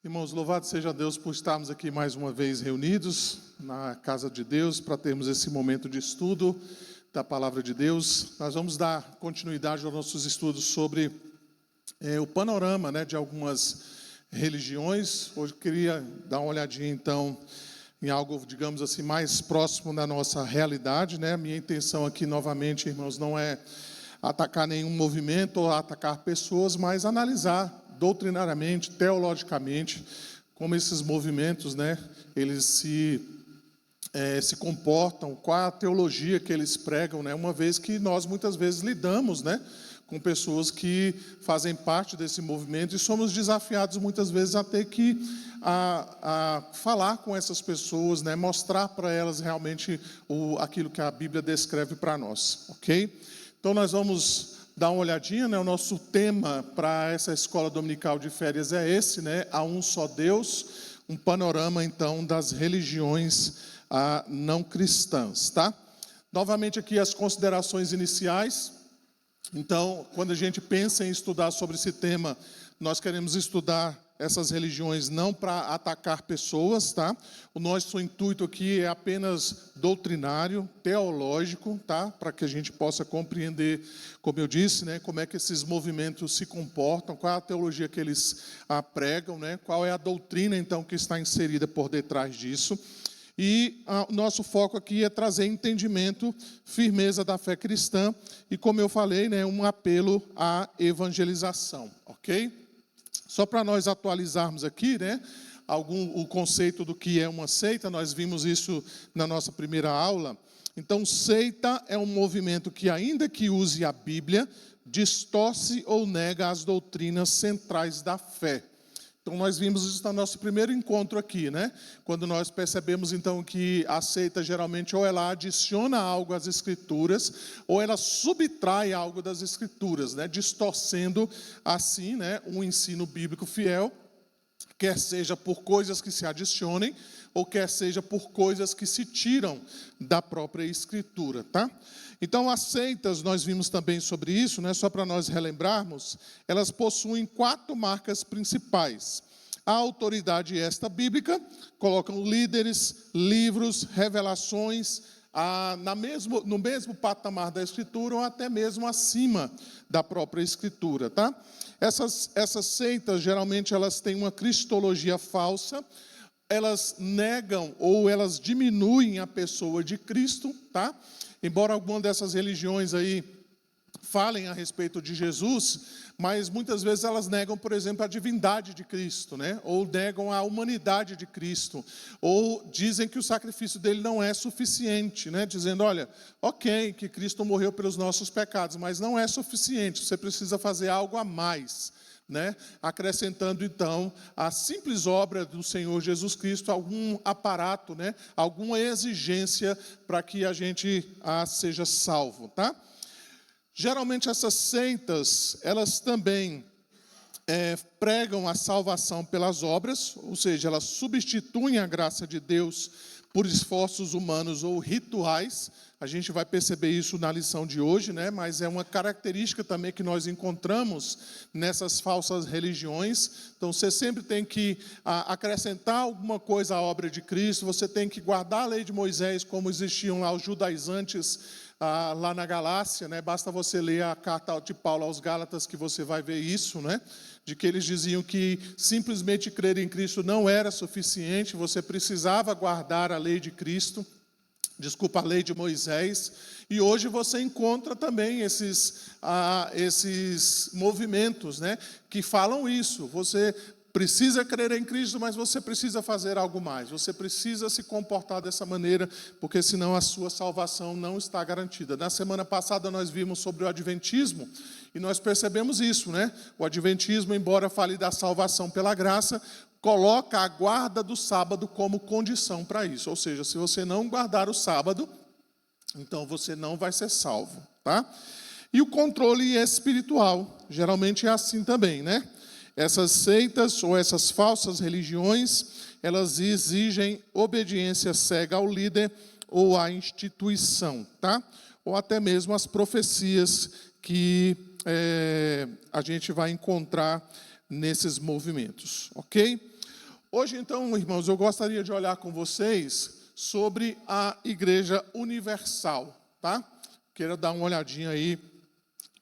Irmãos, louvado seja Deus por estarmos aqui mais uma vez reunidos na casa de Deus para termos esse momento de estudo da palavra de Deus. Nós vamos dar continuidade aos nossos estudos sobre o panorama, de algumas religiões. Hoje eu queria dar uma olhadinha então em algo, digamos assim, mais próximo da nossa realidade, A minha intenção aqui novamente, irmãos, não é atacar nenhum movimento ou atacar pessoas, mas analisar doutrinariamente, teologicamente, como esses movimentos, eles se comportam, qual a teologia que eles pregam, uma vez que nós muitas vezes lidamos, com pessoas que fazem parte desse movimento e somos desafiados muitas vezes a ter que falar com essas pessoas, mostrar para elas realmente aquilo que a Bíblia descreve para nós, ok? Então nós vamos dar uma olhadinha, O nosso tema para essa escola dominical de férias é esse, Há um só Deus, um panorama então das religiões não cristãs, tá? Novamente aqui as considerações iniciais. Então, quando a gente pensa em estudar sobre esse tema, nós queremos estudar essas religiões não para atacar pessoas, tá? O nosso intuito aqui é apenas doutrinário, teológico, tá? Para que a gente possa compreender, como eu disse, como é que esses movimentos se comportam, qual é a teologia que eles pregam, Qual é a doutrina, então, que está inserida por detrás disso. E o nosso foco aqui é trazer entendimento, firmeza da fé cristã e, como eu falei, um apelo à evangelização, ok? Só para nós atualizarmos aqui, o conceito do que é uma seita, nós vimos isso na nossa primeira aula. Então, seita é um movimento que, ainda que use a Bíblia, distorce ou nega as doutrinas centrais da fé. Então, nós vimos isso no nosso primeiro encontro aqui, Quando nós percebemos, então, que a seita, geralmente, ou ela adiciona algo às Escrituras, ou ela subtrai algo das Escrituras, distorcendo, assim, um ensino bíblico fiel, quer seja por coisas que se adicionem, ou quer seja por coisas que se tiram da própria Escritura, tá? Então, as seitas, nós vimos também sobre isso, só para nós relembrarmos, elas possuem 4 marcas principais. A autoridade esta bíblica, colocam líderes, livros, revelações, no mesmo patamar da Escritura ou até mesmo acima da própria Escritura, tá? Essas seitas, geralmente, elas têm uma cristologia falsa, elas negam ou elas diminuem a pessoa de Cristo, tá? Embora alguma dessas religiões aí falem a respeito de Jesus, mas muitas vezes elas negam, por exemplo, a divindade de Cristo, Ou negam a humanidade de Cristo, ou dizem que o sacrifício dele não é suficiente, Dizendo, olha, ok, que Cristo morreu pelos nossos pecados, mas não é suficiente, você precisa fazer algo a mais, Acrescentando então a simples obra do Senhor Jesus Cristo, algum aparato, alguma exigência para que a gente seja salvo, tá? Geralmente essas seitas, elas também pregam a salvação pelas obras, ou seja, elas substituem a graça de Deus por esforços humanos ou rituais. A gente vai perceber isso na lição de hoje, Mas é uma característica também que nós encontramos nessas falsas religiões. Então, você sempre tem que acrescentar alguma coisa à obra de Cristo, você tem que guardar a lei de Moisés, como existiam lá os judaizantes lá na Galácia, Basta você ler a carta de Paulo aos Gálatas que você vai ver isso, De que eles diziam que simplesmente crer em Cristo não era suficiente, você precisava guardar a lei de Cristo, a lei de Moisés, e hoje você encontra também esses movimentos, que falam isso, você precisa crer em Cristo, mas você precisa fazer algo mais, você precisa se comportar dessa maneira, porque senão a sua salvação não está garantida. Na semana passada nós vimos sobre o Adventismo, e nós percebemos isso, O Adventismo, embora fale da salvação pela graça, coloca a guarda do sábado como condição para isso. Ou seja, se você não guardar o sábado, então você não vai ser salvo, tá? E o controle espiritual, geralmente é assim também, Essas seitas ou essas falsas religiões, elas exigem obediência cega ao líder ou à instituição, tá? Ou até mesmo as profecias que a gente vai encontrar nesses movimentos, ok? Hoje, então, irmãos, eu gostaria de olhar com vocês sobre a Igreja Universal, tá? Quero dar uma olhadinha aí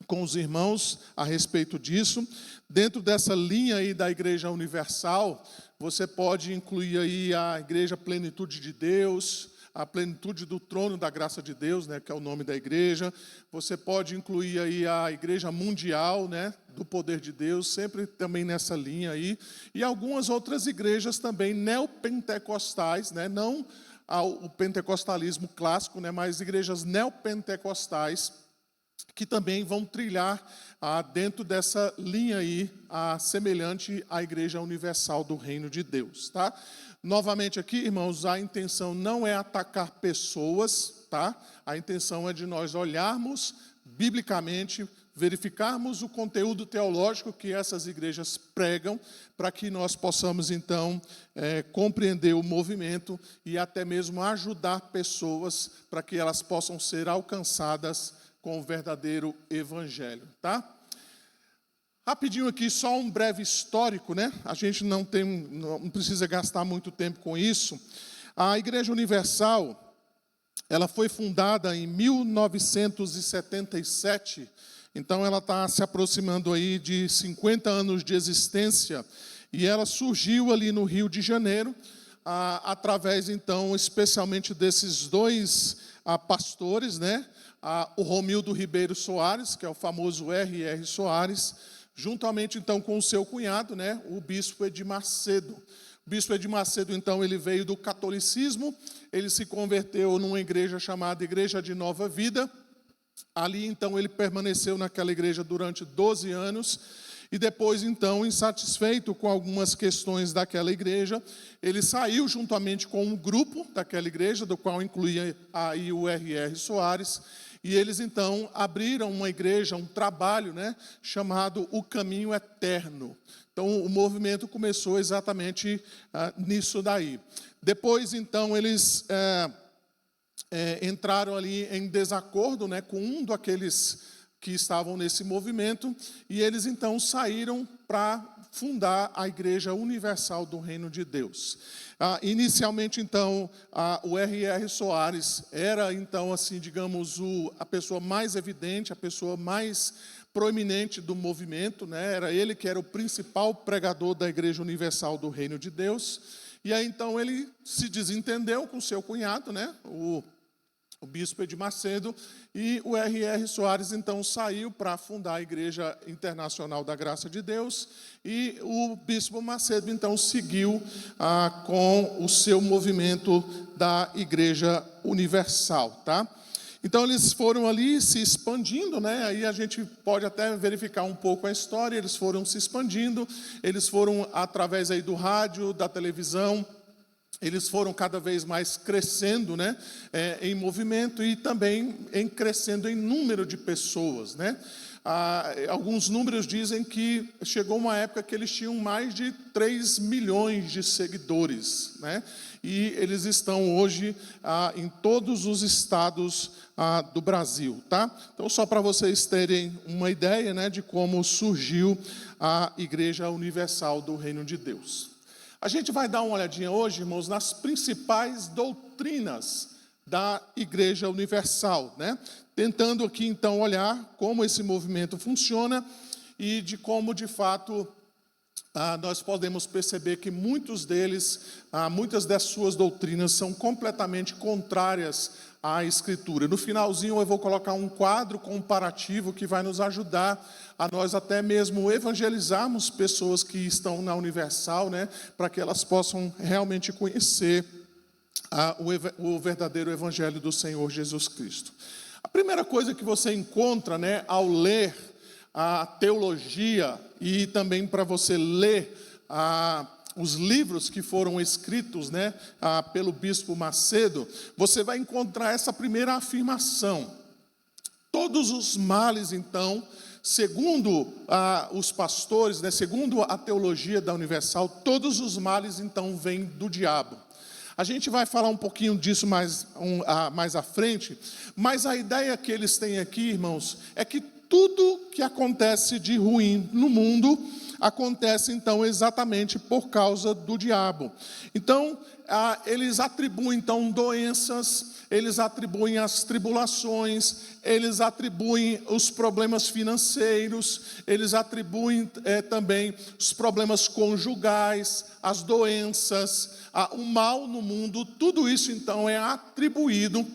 com os irmãos a respeito disso. Dentro dessa linha aí da Igreja Universal, você pode incluir aí a Igreja Plenitude de Deus, a Plenitude do Trono da Graça de Deus, né, que é o nome da igreja. Você pode incluir aí a Igreja Mundial, né, do Poder de Deus, sempre também nessa linha aí. E algumas outras igrejas também neopentecostais, né, não o pentecostalismo clássico, né, mas igrejas neopentecostais, que também vão trilhar dentro dessa linha aí, semelhante à Igreja Universal do Reino de Deus, tá? Novamente aqui, irmãos, a intenção não é atacar pessoas, tá? A intenção é de nós olharmos biblicamente, verificarmos o conteúdo teológico que essas igrejas pregam, para que nós possamos, então, compreender o movimento e até mesmo ajudar pessoas para que elas possam ser alcançadas com o verdadeiro evangelho, tá? Rapidinho aqui, só um breve histórico, né? A gente não precisa gastar muito tempo com isso. A Igreja Universal, ela foi fundada em 1977, então ela está se aproximando aí de 50 anos de existência, e ela surgiu ali no Rio de Janeiro, através, então, especialmente desses dois pastores, né? O Romildo Ribeiro Soares, que é o famoso R.R. Soares, juntamente, então, com o seu cunhado, né, o bispo Edir Macedo. O bispo Edir Macedo, então, ele veio do catolicismo, ele se converteu numa igreja chamada Igreja de Nova Vida. Ali, então, ele permaneceu naquela igreja durante 12 anos, e depois, então, insatisfeito com algumas questões daquela igreja, ele saiu juntamente com um grupo daquela igreja, do qual incluía aí o R.R. Soares, e eles, então, abriram uma igreja, um trabalho, né, chamado O Caminho Eterno. Então, o movimento começou exatamente nisso daí. Depois, então, eles entraram ali em desacordo, né, com um daqueles que estavam nesse movimento, e eles, então, saíram para fundar a Igreja Universal do Reino de Deus. Inicialmente, então, o R.R. Soares era, então, assim, digamos, a pessoa mais evidente, a pessoa mais proeminente do movimento, né? Era ele que era o principal pregador da Igreja Universal do Reino de Deus. E aí, então, ele se desentendeu com seu cunhado, né? O bispo Edir Macedo, e o R.R. Soares, então, saiu para fundar a Igreja Internacional da Graça de Deus, e o bispo Macedo, então, seguiu com o seu movimento da Igreja Universal, tá? Então, eles foram ali se expandindo, né? Aí a gente pode até verificar um pouco a história, eles foram se expandindo, eles foram através aí do rádio, da televisão, eles foram cada vez mais crescendo, né, em movimento e também crescendo em número de pessoas, né? Alguns números dizem que chegou uma época que eles tinham mais de 3 milhões de seguidores, né? E eles estão hoje em todos os estados do Brasil, tá? Então, só para vocês terem uma ideia, né, de como surgiu a Igreja Universal do Reino de Deus. A gente vai dar uma olhadinha hoje, irmãos, nas principais doutrinas da Igreja Universal, né? Tentando aqui, então, olhar como esse movimento funciona e de como, de fato, nós podemos perceber que muitos deles, muitas das suas doutrinas são completamente contrárias à Escritura. No finalzinho eu vou colocar um quadro comparativo que vai nos ajudar a nós até mesmo evangelizarmos pessoas que estão na Universal, né, para que elas possam realmente conhecer o verdadeiro Evangelho do Senhor Jesus Cristo. A primeira coisa que você encontra, né, ao ler a teologia e também para você ler os livros que foram escritos, né, pelo bispo Macedo, você vai encontrar essa primeira afirmação. Todos os males, então, segundo os pastores, né, segundo a teologia da Universal, todos os males, então, vêm do diabo. A gente vai falar um pouquinho disso mais à frente, mas a ideia que eles têm aqui, irmãos, é que tudo que acontece de ruim no mundo acontece então exatamente por causa do diabo. Então, eles atribuem então doenças, eles atribuem as tribulações, eles atribuem os problemas financeiros, eles atribuem também os problemas conjugais, as doenças, o mal no mundo. Tudo isso então é atribuído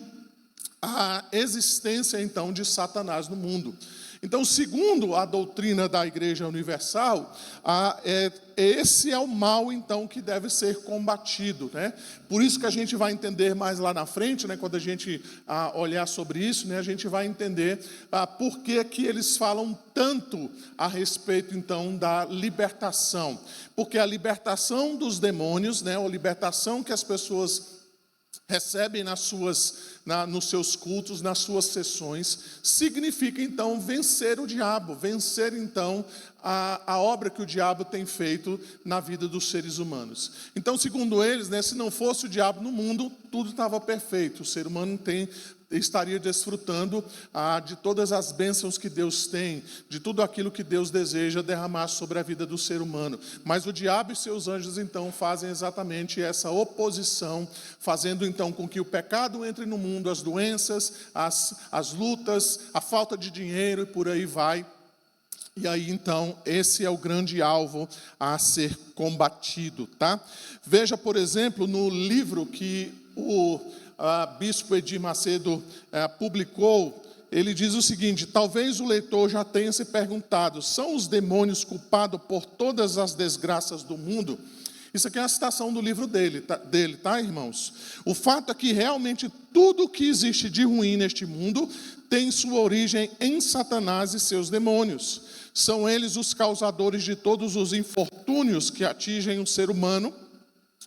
à existência então de Satanás no mundo. Então, segundo a doutrina da Igreja Universal, esse é o mal, então, que deve ser combatido, né? Por isso que a gente vai entender mais lá na frente, né? Quando a gente olhar sobre isso, né? A gente vai entender por que eles falam tanto a respeito, então, da libertação. Porque a libertação dos demônios, né? A libertação que as pessoas recebem nos seus cultos, nas suas sessões, significa então vencer o diabo, vencer então a obra que o diabo tem feito na vida dos seres humanos. Então, segundo eles, né, se não fosse o diabo no mundo, tudo estava perfeito, o ser humano estaria desfrutando de todas as bênçãos que Deus tem, de tudo aquilo que Deus deseja derramar sobre a vida do ser humano. Mas o diabo e seus anjos, então, fazem exatamente essa oposição, fazendo, então, com que o pecado entre no mundo, as doenças, as lutas, a falta de dinheiro e por aí vai. E aí, então, esse é o grande alvo a ser combatido, tá? Veja, por exemplo, no livro que o bispo Edir Macedo publicou, ele diz o seguinte: talvez o leitor já tenha se perguntado, são os demônios culpados por todas as desgraças do mundo? Isso aqui é uma citação do livro dele, tá, irmãos? O fato é que realmente tudo que existe de ruim neste mundo tem sua origem em Satanás e seus demônios. São eles os causadores de todos os infortúnios que atingem o ser humano,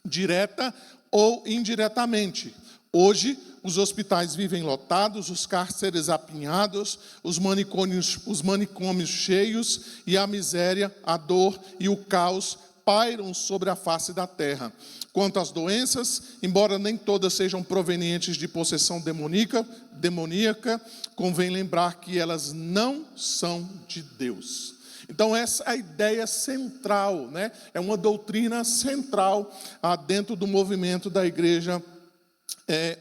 direta ou indiretamente. Hoje, os hospitais vivem lotados, os cárceres apinhados, os manicômios cheios, e a miséria, a dor e o caos pairam sobre a face da terra. Quanto às doenças, embora nem todas sejam provenientes de possessão demoníaca, convém lembrar que elas não são de Deus. Então, essa é a ideia central, né? É uma doutrina central dentro do movimento da Igreja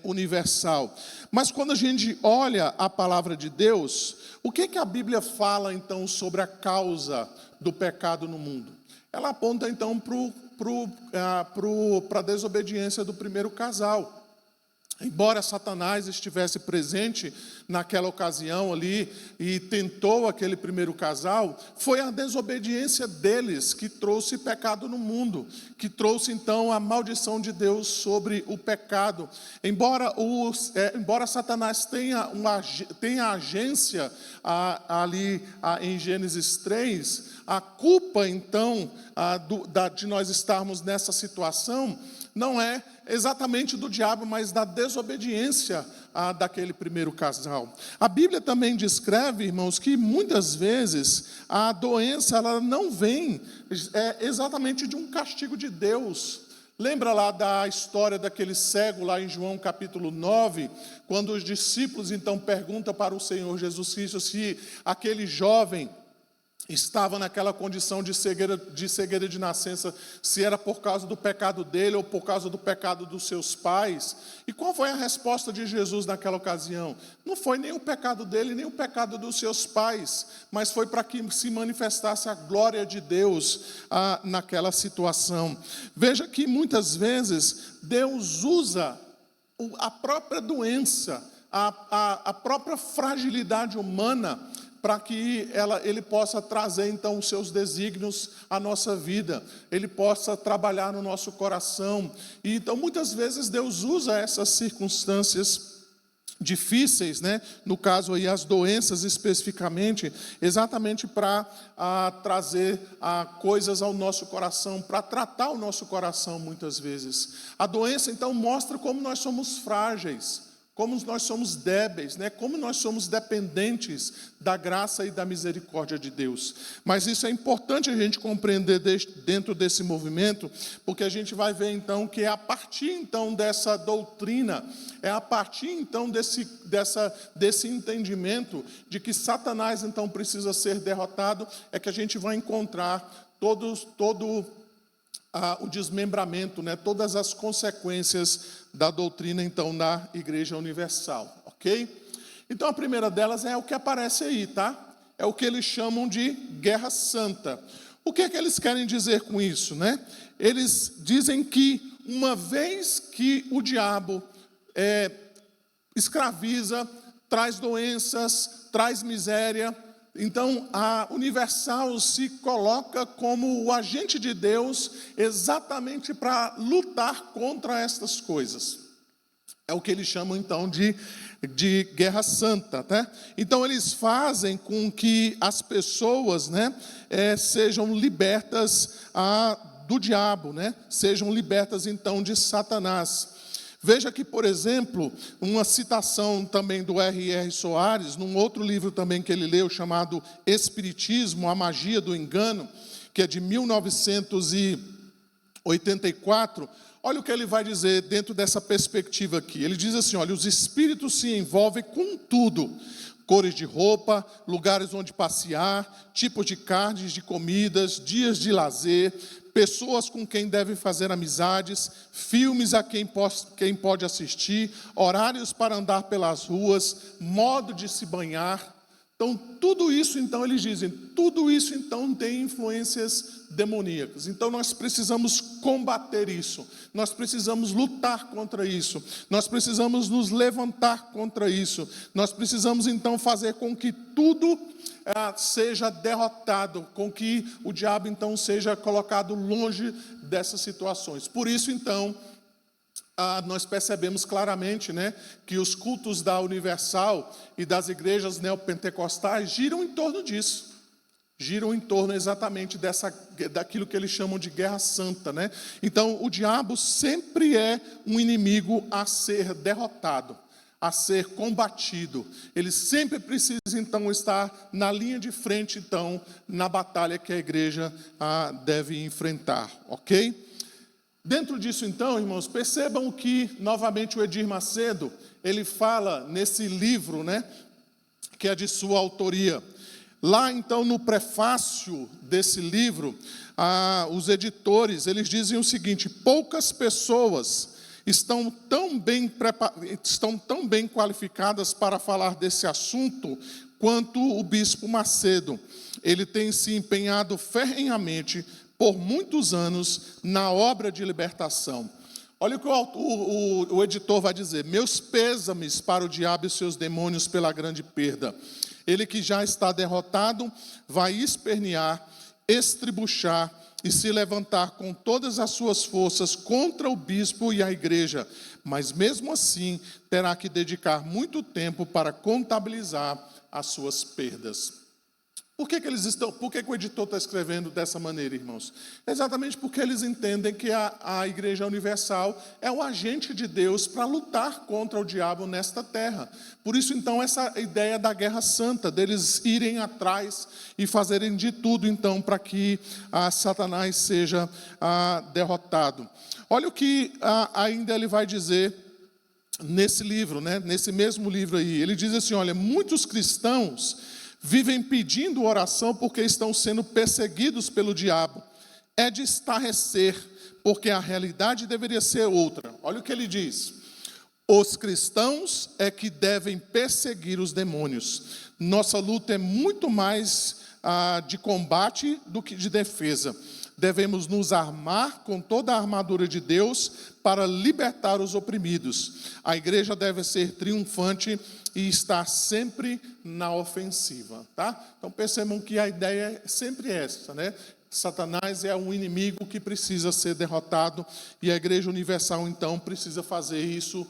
Universal. Mas quando a gente olha a palavra de Deus, o que a Bíblia fala, então, sobre a causa do pecado no mundo? Ela aponta, então, para a desobediência do primeiro casal. Embora Satanás estivesse presente naquela ocasião ali e tentou aquele primeiro casal, foi a desobediência deles que trouxe pecado no mundo, que trouxe então a maldição de Deus sobre o pecado. Embora Satanás tenha agência ali em Gênesis 3, a culpa então de nós estarmos nessa situação não é exatamente do diabo, mas da desobediência daquele primeiro casal. A Bíblia também descreve, irmãos, que muitas vezes a doença ela não vem exatamente de um castigo de Deus. Lembra lá da história daquele cego lá em João capítulo 9, quando os discípulos então perguntam para o Senhor Jesus Cristo se aquele jovem estava naquela condição de cegueira de nascença, se era por causa do pecado dele ou por causa do pecado dos seus pais. E qual foi a resposta de Jesus naquela ocasião? Não foi nem o pecado dele, nem o pecado dos seus pais, mas foi para que se manifestasse a glória de Deus naquela situação. Veja que muitas vezes Deus usa a própria doença, a própria fragilidade humana, para que ele possa trazer, então, os seus desígnios à nossa vida, ele possa trabalhar no nosso coração. E, então, muitas vezes, Deus usa essas circunstâncias difíceis, né? No caso aí, as doenças especificamente, exatamente para trazer coisas ao nosso coração, para tratar o nosso coração, muitas vezes. A doença, então, mostra como nós somos frágeis, como nós somos débeis, né? Como nós somos dependentes da graça e da misericórdia de Deus. Mas isso é importante a gente compreender dentro desse movimento, porque a gente vai ver então que é a partir então dessa doutrina, é a partir então desse entendimento de que Satanás então precisa ser derrotado, é que a gente vai encontrar todo o desmembramento, né, todas as consequências da doutrina, então, da Igreja Universal, ok? Então, a primeira delas é o que aparece aí, tá? É o que eles chamam de Guerra Santa. O que é que eles querem dizer com isso, né? Eles dizem que uma vez que o diabo escraviza, traz doenças, traz miséria, então a Universal se coloca como o agente de Deus exatamente para lutar contra estas coisas. É o que eles chamam então de Guerra Santa, né? Então eles fazem com que as pessoas, né, sejam libertas do diabo, né? Sejam libertas então de Satanás. Veja que, por exemplo, uma citação também do R.R. Soares, num outro livro também que ele leu, chamado Espiritismo, a Magia do Engano, que é de 1984, olha o que ele vai dizer dentro dessa perspectiva aqui. Ele diz assim, olha, os espíritos se envolvem com tudo, cores de roupa, lugares onde passear, tipos de carnes, de comidas, dias de lazer, pessoas com quem deve fazer amizades, filmes a quem pode assistir, horários para andar pelas ruas, modo de se banhar. Então, tudo isso, então, eles dizem, tudo isso, então, tem influências demoníacas. Então, nós precisamos combater isso, nós precisamos lutar contra isso, nós precisamos nos levantar contra isso, nós precisamos, então, fazer com que tudo seja derrotado, com que o diabo, então, seja colocado longe dessas situações. Por isso, então, nós percebemos claramente, né, que os cultos da Universal e das igrejas neopentecostais giram em torno disso. Giram em torno exatamente daquilo que eles chamam de Guerra Santa, né? Então, o diabo sempre é um inimigo a ser derrotado, a ser combatido. Ele sempre precisa, então, estar na linha de frente, então, na batalha que a igreja deve enfrentar, ok? Dentro disso, então, irmãos, percebam que, novamente, o Edir Macedo, ele fala nesse livro, né, que é de sua autoria. Lá, então, no prefácio desse livro, os editores, eles dizem o seguinte: poucas pessoas estão tão bem qualificadas para falar desse assunto quanto o bispo Macedo. Ele tem se empenhado ferrenhamente por muitos anos na obra de libertação. Olha o que o editor vai dizer: meus pêsames para o diabo e seus demônios pela grande perda. Ele que já está derrotado vai espernear, estribuchar e se levantar com todas as suas forças contra o bispo e a igreja, mas mesmo assim terá que dedicar muito tempo para contabilizar as suas perdas. Por que o editor está escrevendo dessa maneira, irmãos? Exatamente porque eles entendem que a Igreja Universal é o agente de Deus para lutar contra o diabo nesta terra. Por isso, então, essa ideia da Guerra Santa, deles irem atrás e fazerem de tudo, então, para que Satanás seja derrotado. Olha o que ainda ele vai dizer nesse livro, né? Nesse mesmo livro aí. Ele diz assim, olha, muitos cristãos vivem pedindo oração porque estão sendo perseguidos pelo diabo. É de estarrecer, porque a realidade deveria ser outra. Olha o que ele diz: os cristãos é que devem perseguir os demônios. Nossa luta é muito mais de combate do que de defesa. Devemos nos armar com toda a armadura de Deus para libertar os oprimidos. A igreja deve ser triunfante e estar sempre na ofensiva, tá? Então percebam que a ideia é sempre essa, né? Satanás é um inimigo que precisa ser derrotado e a Igreja Universal, então, precisa fazer isso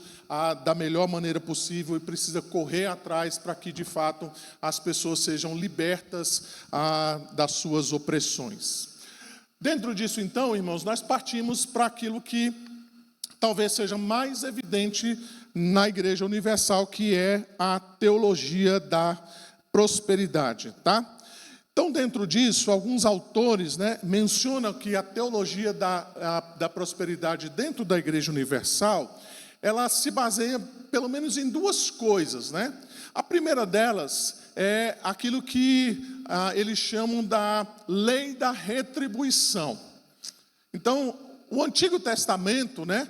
da melhor maneira possível e precisa correr atrás para que, de fato, as pessoas sejam libertas das suas opressões. Dentro disso, então, irmãos, nós partimos para aquilo que talvez seja mais evidente na Igreja Universal, que é a teologia da prosperidade, tá? Então, dentro disso, alguns autores, né, mencionam que a teologia da prosperidade dentro da Igreja Universal, ela se baseia pelo menos em duas coisas, né? A primeira delas é aquilo que eles chamam da lei da retribuição. Então, o Antigo Testamento, né,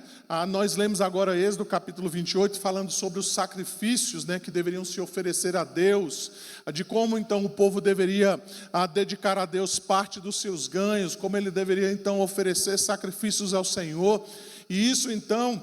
nós lemos agora Êxodo capítulo 28, falando sobre os sacrifícios, né, que deveriam se oferecer a Deus, de como então o povo deveria dedicar a Deus parte dos seus ganhos, como ele deveria então oferecer sacrifícios ao Senhor. E isso então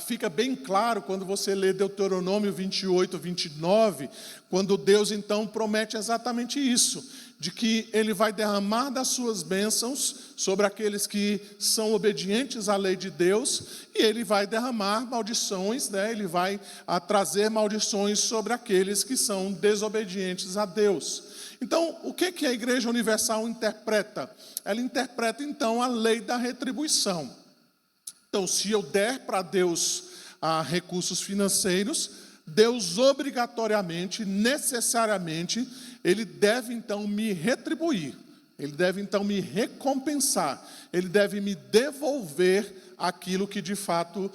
fica bem claro quando você lê Deuteronômio 28, 29, quando Deus então promete exatamente isso, de que Ele vai derramar das suas bênçãos sobre aqueles que são obedientes à lei de Deus, e Ele vai derramar maldições, né? Ele vai trazer maldições sobre aqueles que são desobedientes a Deus. Então, o que a Igreja Universal interpreta? Ela interpreta então a lei da retribuição. Então, se eu der para Deus recursos financeiros, Deus obrigatoriamente, necessariamente, Ele deve então me retribuir, Ele deve então me recompensar, Ele deve me devolver aquilo que de fato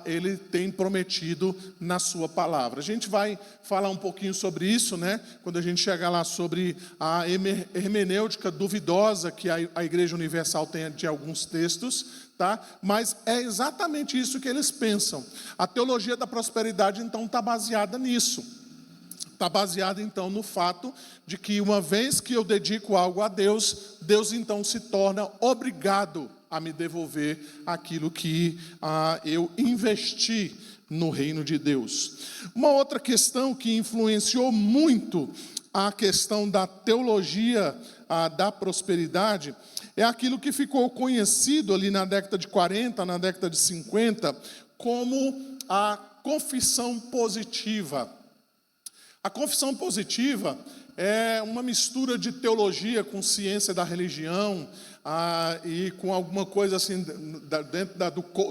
Ele tem prometido na sua palavra. A gente vai falar um pouquinho sobre isso, né? Quando a gente chegar lá sobre a hermenêutica duvidosa que a Igreja Universal tem de alguns textos. Tá? Mas é exatamente isso que eles pensam. A teologia da prosperidade, então, está baseada nisso. Está baseada, então, no fato de que uma vez que eu dedico algo a Deus, Deus, então, se torna obrigado a me devolver aquilo que eu investi no reino de Deus. Uma outra questão que influenciou muito a questão da teologia da prosperidade é aquilo que ficou conhecido ali na década de 40, na década de 50, como a confissão positiva. A confissão positiva é uma mistura de teologia com ciência da religião, e com alguma coisa assim, dentro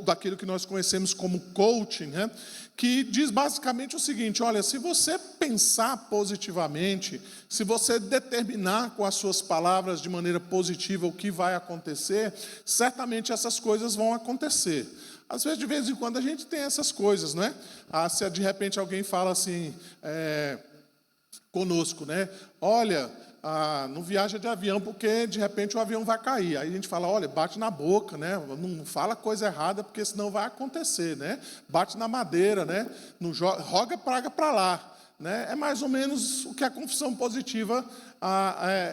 daquilo que nós conhecemos como coaching, né? Que diz basicamente o seguinte: olha, se você pensar positivamente, se você determinar com as suas palavras de maneira positiva o que vai acontecer, certamente essas coisas vão acontecer. Às vezes, de vez em quando, a gente tem essas coisas, né? Se de repente alguém fala assim, conosco, né? Olha, não viaja de avião porque de repente o avião vai cair. Aí a gente fala, olha, bate na boca, né? Não fala coisa errada porque senão vai acontecer, né? Bate na madeira, né? Não roga praga para lá, né? É mais ou menos o que a confissão positiva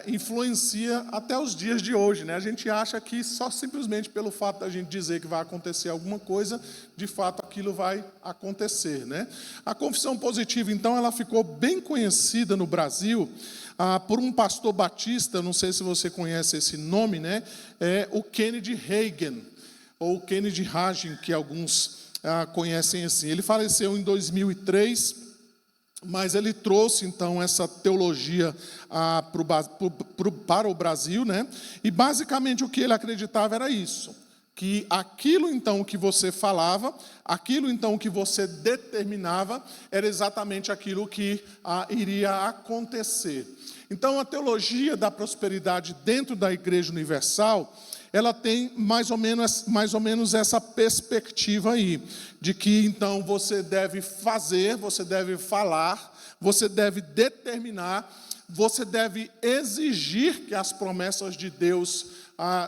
influencia até os dias de hoje, né? A gente acha que só simplesmente pelo fato da gente dizer que vai acontecer alguma coisa, de fato aquilo vai acontecer, né? A confissão positiva, então, ela ficou bem conhecida no Brasil por um pastor batista, não sei se você conhece esse nome, né? É o Kennedy Hagin, ou Kennedy Hagin, que alguns conhecem assim. Ele faleceu em 2003, mas ele trouxe, então, essa teologia para o Brasil, né? E, basicamente, o que ele acreditava era isso, que aquilo, então, que você falava, aquilo, então, que você determinava, era exatamente aquilo que iria acontecer. Então, a teologia da prosperidade dentro da Igreja Universal, ela tem mais ou menos essa perspectiva aí, de que então você deve fazer, você deve falar, você deve determinar, você deve exigir que as promessas de Deus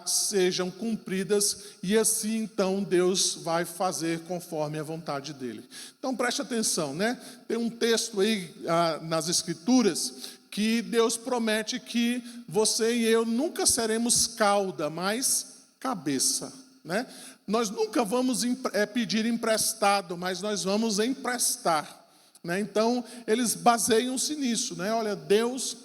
sejam cumpridas, e assim então Deus vai fazer conforme a vontade dele. Então preste atenção, né? Tem um texto aí nas Escrituras que Deus promete que você e eu nunca seremos cauda, mas cabeça, né? Nós nunca vamos pedir emprestado, mas nós vamos emprestar, né? Então, eles baseiam-se nisso, né? Olha, Deus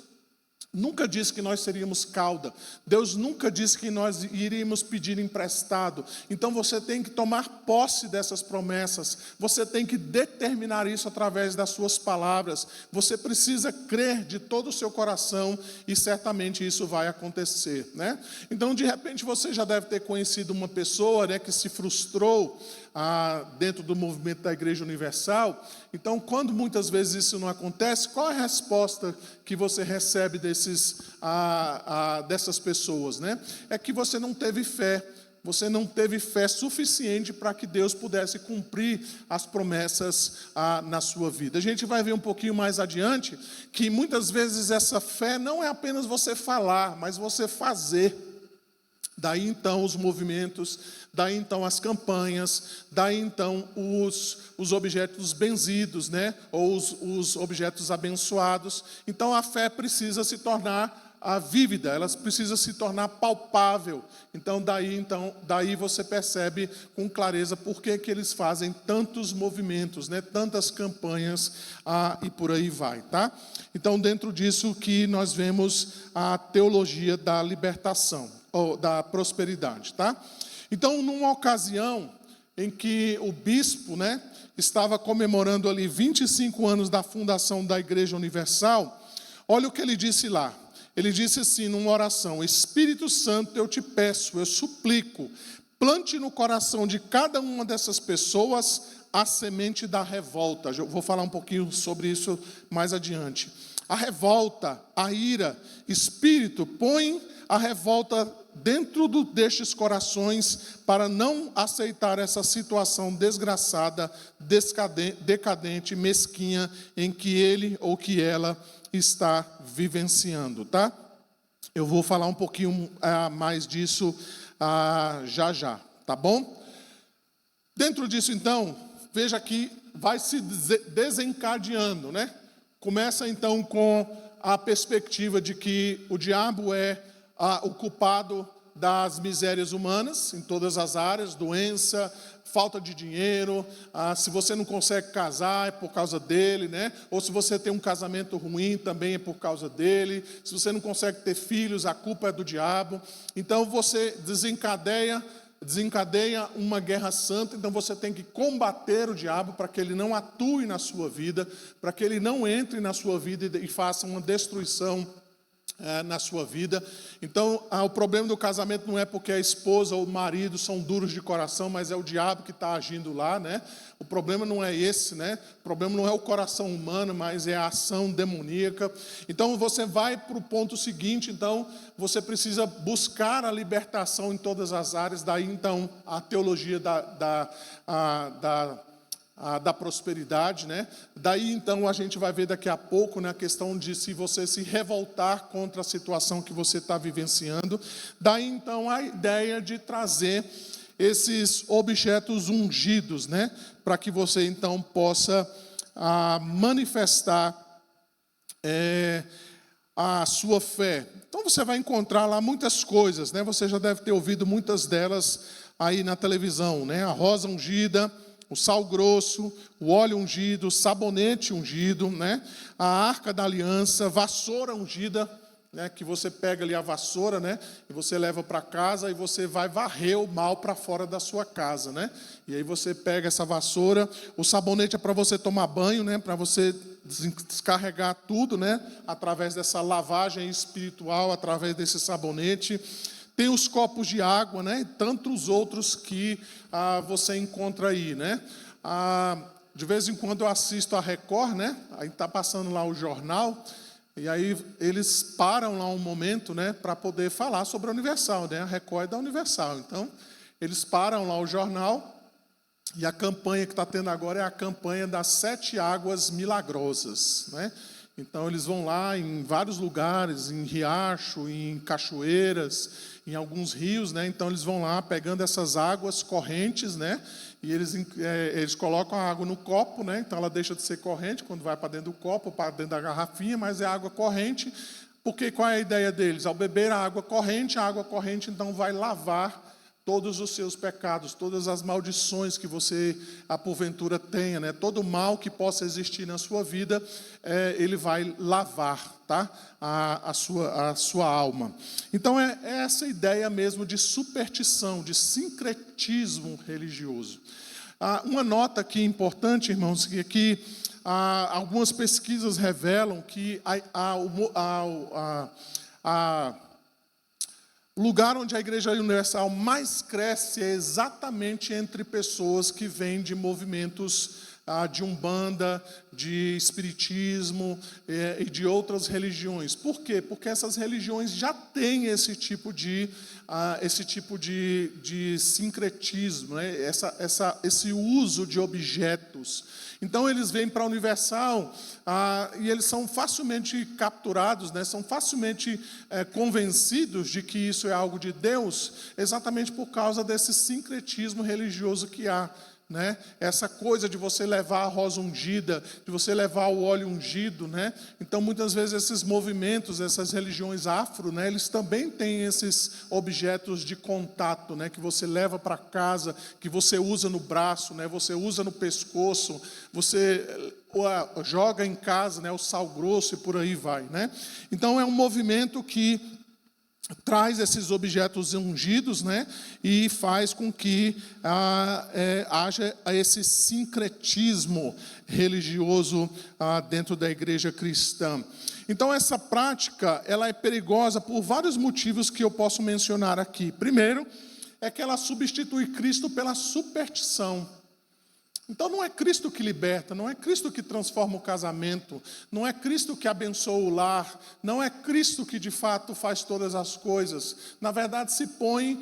nunca disse que nós seríamos cauda. Deus nunca disse que nós iríamos pedir emprestado. Então você tem que tomar posse dessas promessas. Você tem que determinar isso através das suas palavras. Você precisa crer de todo o seu coração e certamente isso vai acontecer, né? Então, de repente, você já deve ter conhecido uma pessoa, né, que se frustrou dentro do movimento da Igreja Universal. Então, quando muitas vezes isso não acontece, qual é a resposta que você recebe dessas pessoas, né? É que você não teve fé, você não teve fé suficiente para que Deus pudesse cumprir as promessas na sua vida. A gente vai ver um pouquinho mais adiante que muitas vezes essa fé não é apenas você falar, mas você fazer. Daí então os movimentos, daí então as campanhas, daí então os objetos benzidos, né? Ou os objetos abençoados. Então a fé precisa se tornar vívida, ela precisa se tornar palpável. Então daí você percebe com clareza por que eles fazem tantos movimentos, né? Tantas campanhas e por aí vai, tá? Então dentro disso que nós vemos a teologia da libertação, ou da prosperidade, tá? Então, numa ocasião em que o bispo, né, estava comemorando ali 25 anos da fundação da Igreja Universal, olha o que ele disse lá. Ele disse assim, numa oração: Espírito Santo, eu te peço, eu suplico, plante no coração de cada uma dessas pessoas a semente da revolta. Eu vou falar um pouquinho sobre isso mais adiante. A revolta, a ira, Espírito, põe a revolta dentro destes corações para não aceitar essa situação desgraçada, decadente, mesquinha em que ele ou que ela está vivenciando, tá? Eu vou falar um pouquinho mais disso já, tá bom? Dentro disso, então, veja que vai se desencadeando, né? Começa, então, com a perspectiva de que o diabo é o culpado das misérias humanas, em todas as áreas, doença, falta de dinheiro, se você não consegue casar é por causa dele, né? Ou se você tem um casamento ruim, também é por causa dele. Se você não consegue ter filhos, a culpa é do diabo. Então você desencadeia uma guerra santa. Então você tem que combater o diabo para que ele não atue na sua vida, para que ele não entre na sua vida e faça uma destruição na sua vida. Então, o problema do casamento não é porque a esposa ou o marido são duros de coração, mas é o diabo que está agindo lá, né? O problema não é esse, né? O problema não é o coração humano, mas é a ação demoníaca. Então, você vai para o ponto seguinte. Então, você precisa buscar a libertação em todas as áreas. Daí, então, a teologia da prosperidade, né? Daí então a gente vai ver daqui a pouco, né, a questão de se você se revoltar contra a situação que você está vivenciando. Daí então a ideia de trazer esses objetos ungidos, né, para que você então possa manifestar a sua fé. Então você vai encontrar lá muitas coisas, né? Você já deve ter ouvido muitas delas aí na televisão, né? A rosa ungida, o sal grosso, o óleo ungido, o sabonete ungido, né? A arca da aliança, vassoura ungida, né? Que você pega ali a vassoura, né? E você leva para casa e você vai varrer o mal para fora da sua casa, né? E aí você pega essa vassoura, o sabonete é para você tomar banho, né? Para você descarregar tudo, né? Através dessa lavagem espiritual, através desse sabonete. Tem os copos de água, né? E tantos outros que você encontra aí, né? De vez em quando eu assisto a Record, né? Aí está passando lá o jornal, e aí eles param lá um momento, né? Para poder falar sobre a Universal, né? A Record é da Universal. Então, eles param lá o jornal, e a campanha que está tendo agora é a campanha das 7 águas milagrosas, né? Então, eles vão lá em vários lugares, em riacho, em cachoeiras, em alguns rios, né? Então, eles vão lá pegando essas águas correntes, né? E eles colocam a água no copo, né? Então, ela deixa de ser corrente quando vai para dentro do copo, para dentro da garrafinha, mas é água corrente. Porque qual é a ideia deles? Ao beber a água corrente então vai lavar todos os seus pecados, todas as maldições que você, porventura, tenha, né? Todo mal que possa existir na sua vida, ele vai lavar, tá? A sua alma. Então, é essa ideia mesmo de superstição, de sincretismo religioso. Uma nota aqui importante, irmãos, que algumas pesquisas revelam que o lugar onde a Igreja Universal mais cresce é exatamente entre pessoas que vêm de movimentos de Umbanda, de Espiritismo e de outras religiões. Por quê? Porque essas religiões já têm esse tipo de sincretismo, né? Esse uso de objetos. Então eles vêm para a Universal e eles são facilmente capturados, né? São facilmente convencidos de que isso é algo de Deus, exatamente por causa desse sincretismo religioso que há. Né? Essa coisa de você levar a rosa ungida, de você levar o óleo ungido, né? Então muitas vezes esses movimentos, essas religiões afro, né? Eles também têm esses objetos de contato, né? Que você leva para casa, que você usa no braço, né? Você usa no pescoço, você joga em casa, né? O sal grosso e por aí vai, né? Então é um movimento que traz esses objetos ungidos, né, e faz com que haja esse sincretismo religioso dentro da igreja cristã. Então essa prática, ela é perigosa por vários motivos que eu posso mencionar aqui. Primeiro, é que ela substitui Cristo pela superstição. Então não é Cristo que liberta, não é Cristo que transforma o casamento, não é Cristo que abençoa o lar, não é Cristo que de fato faz todas as coisas. Na verdade se põe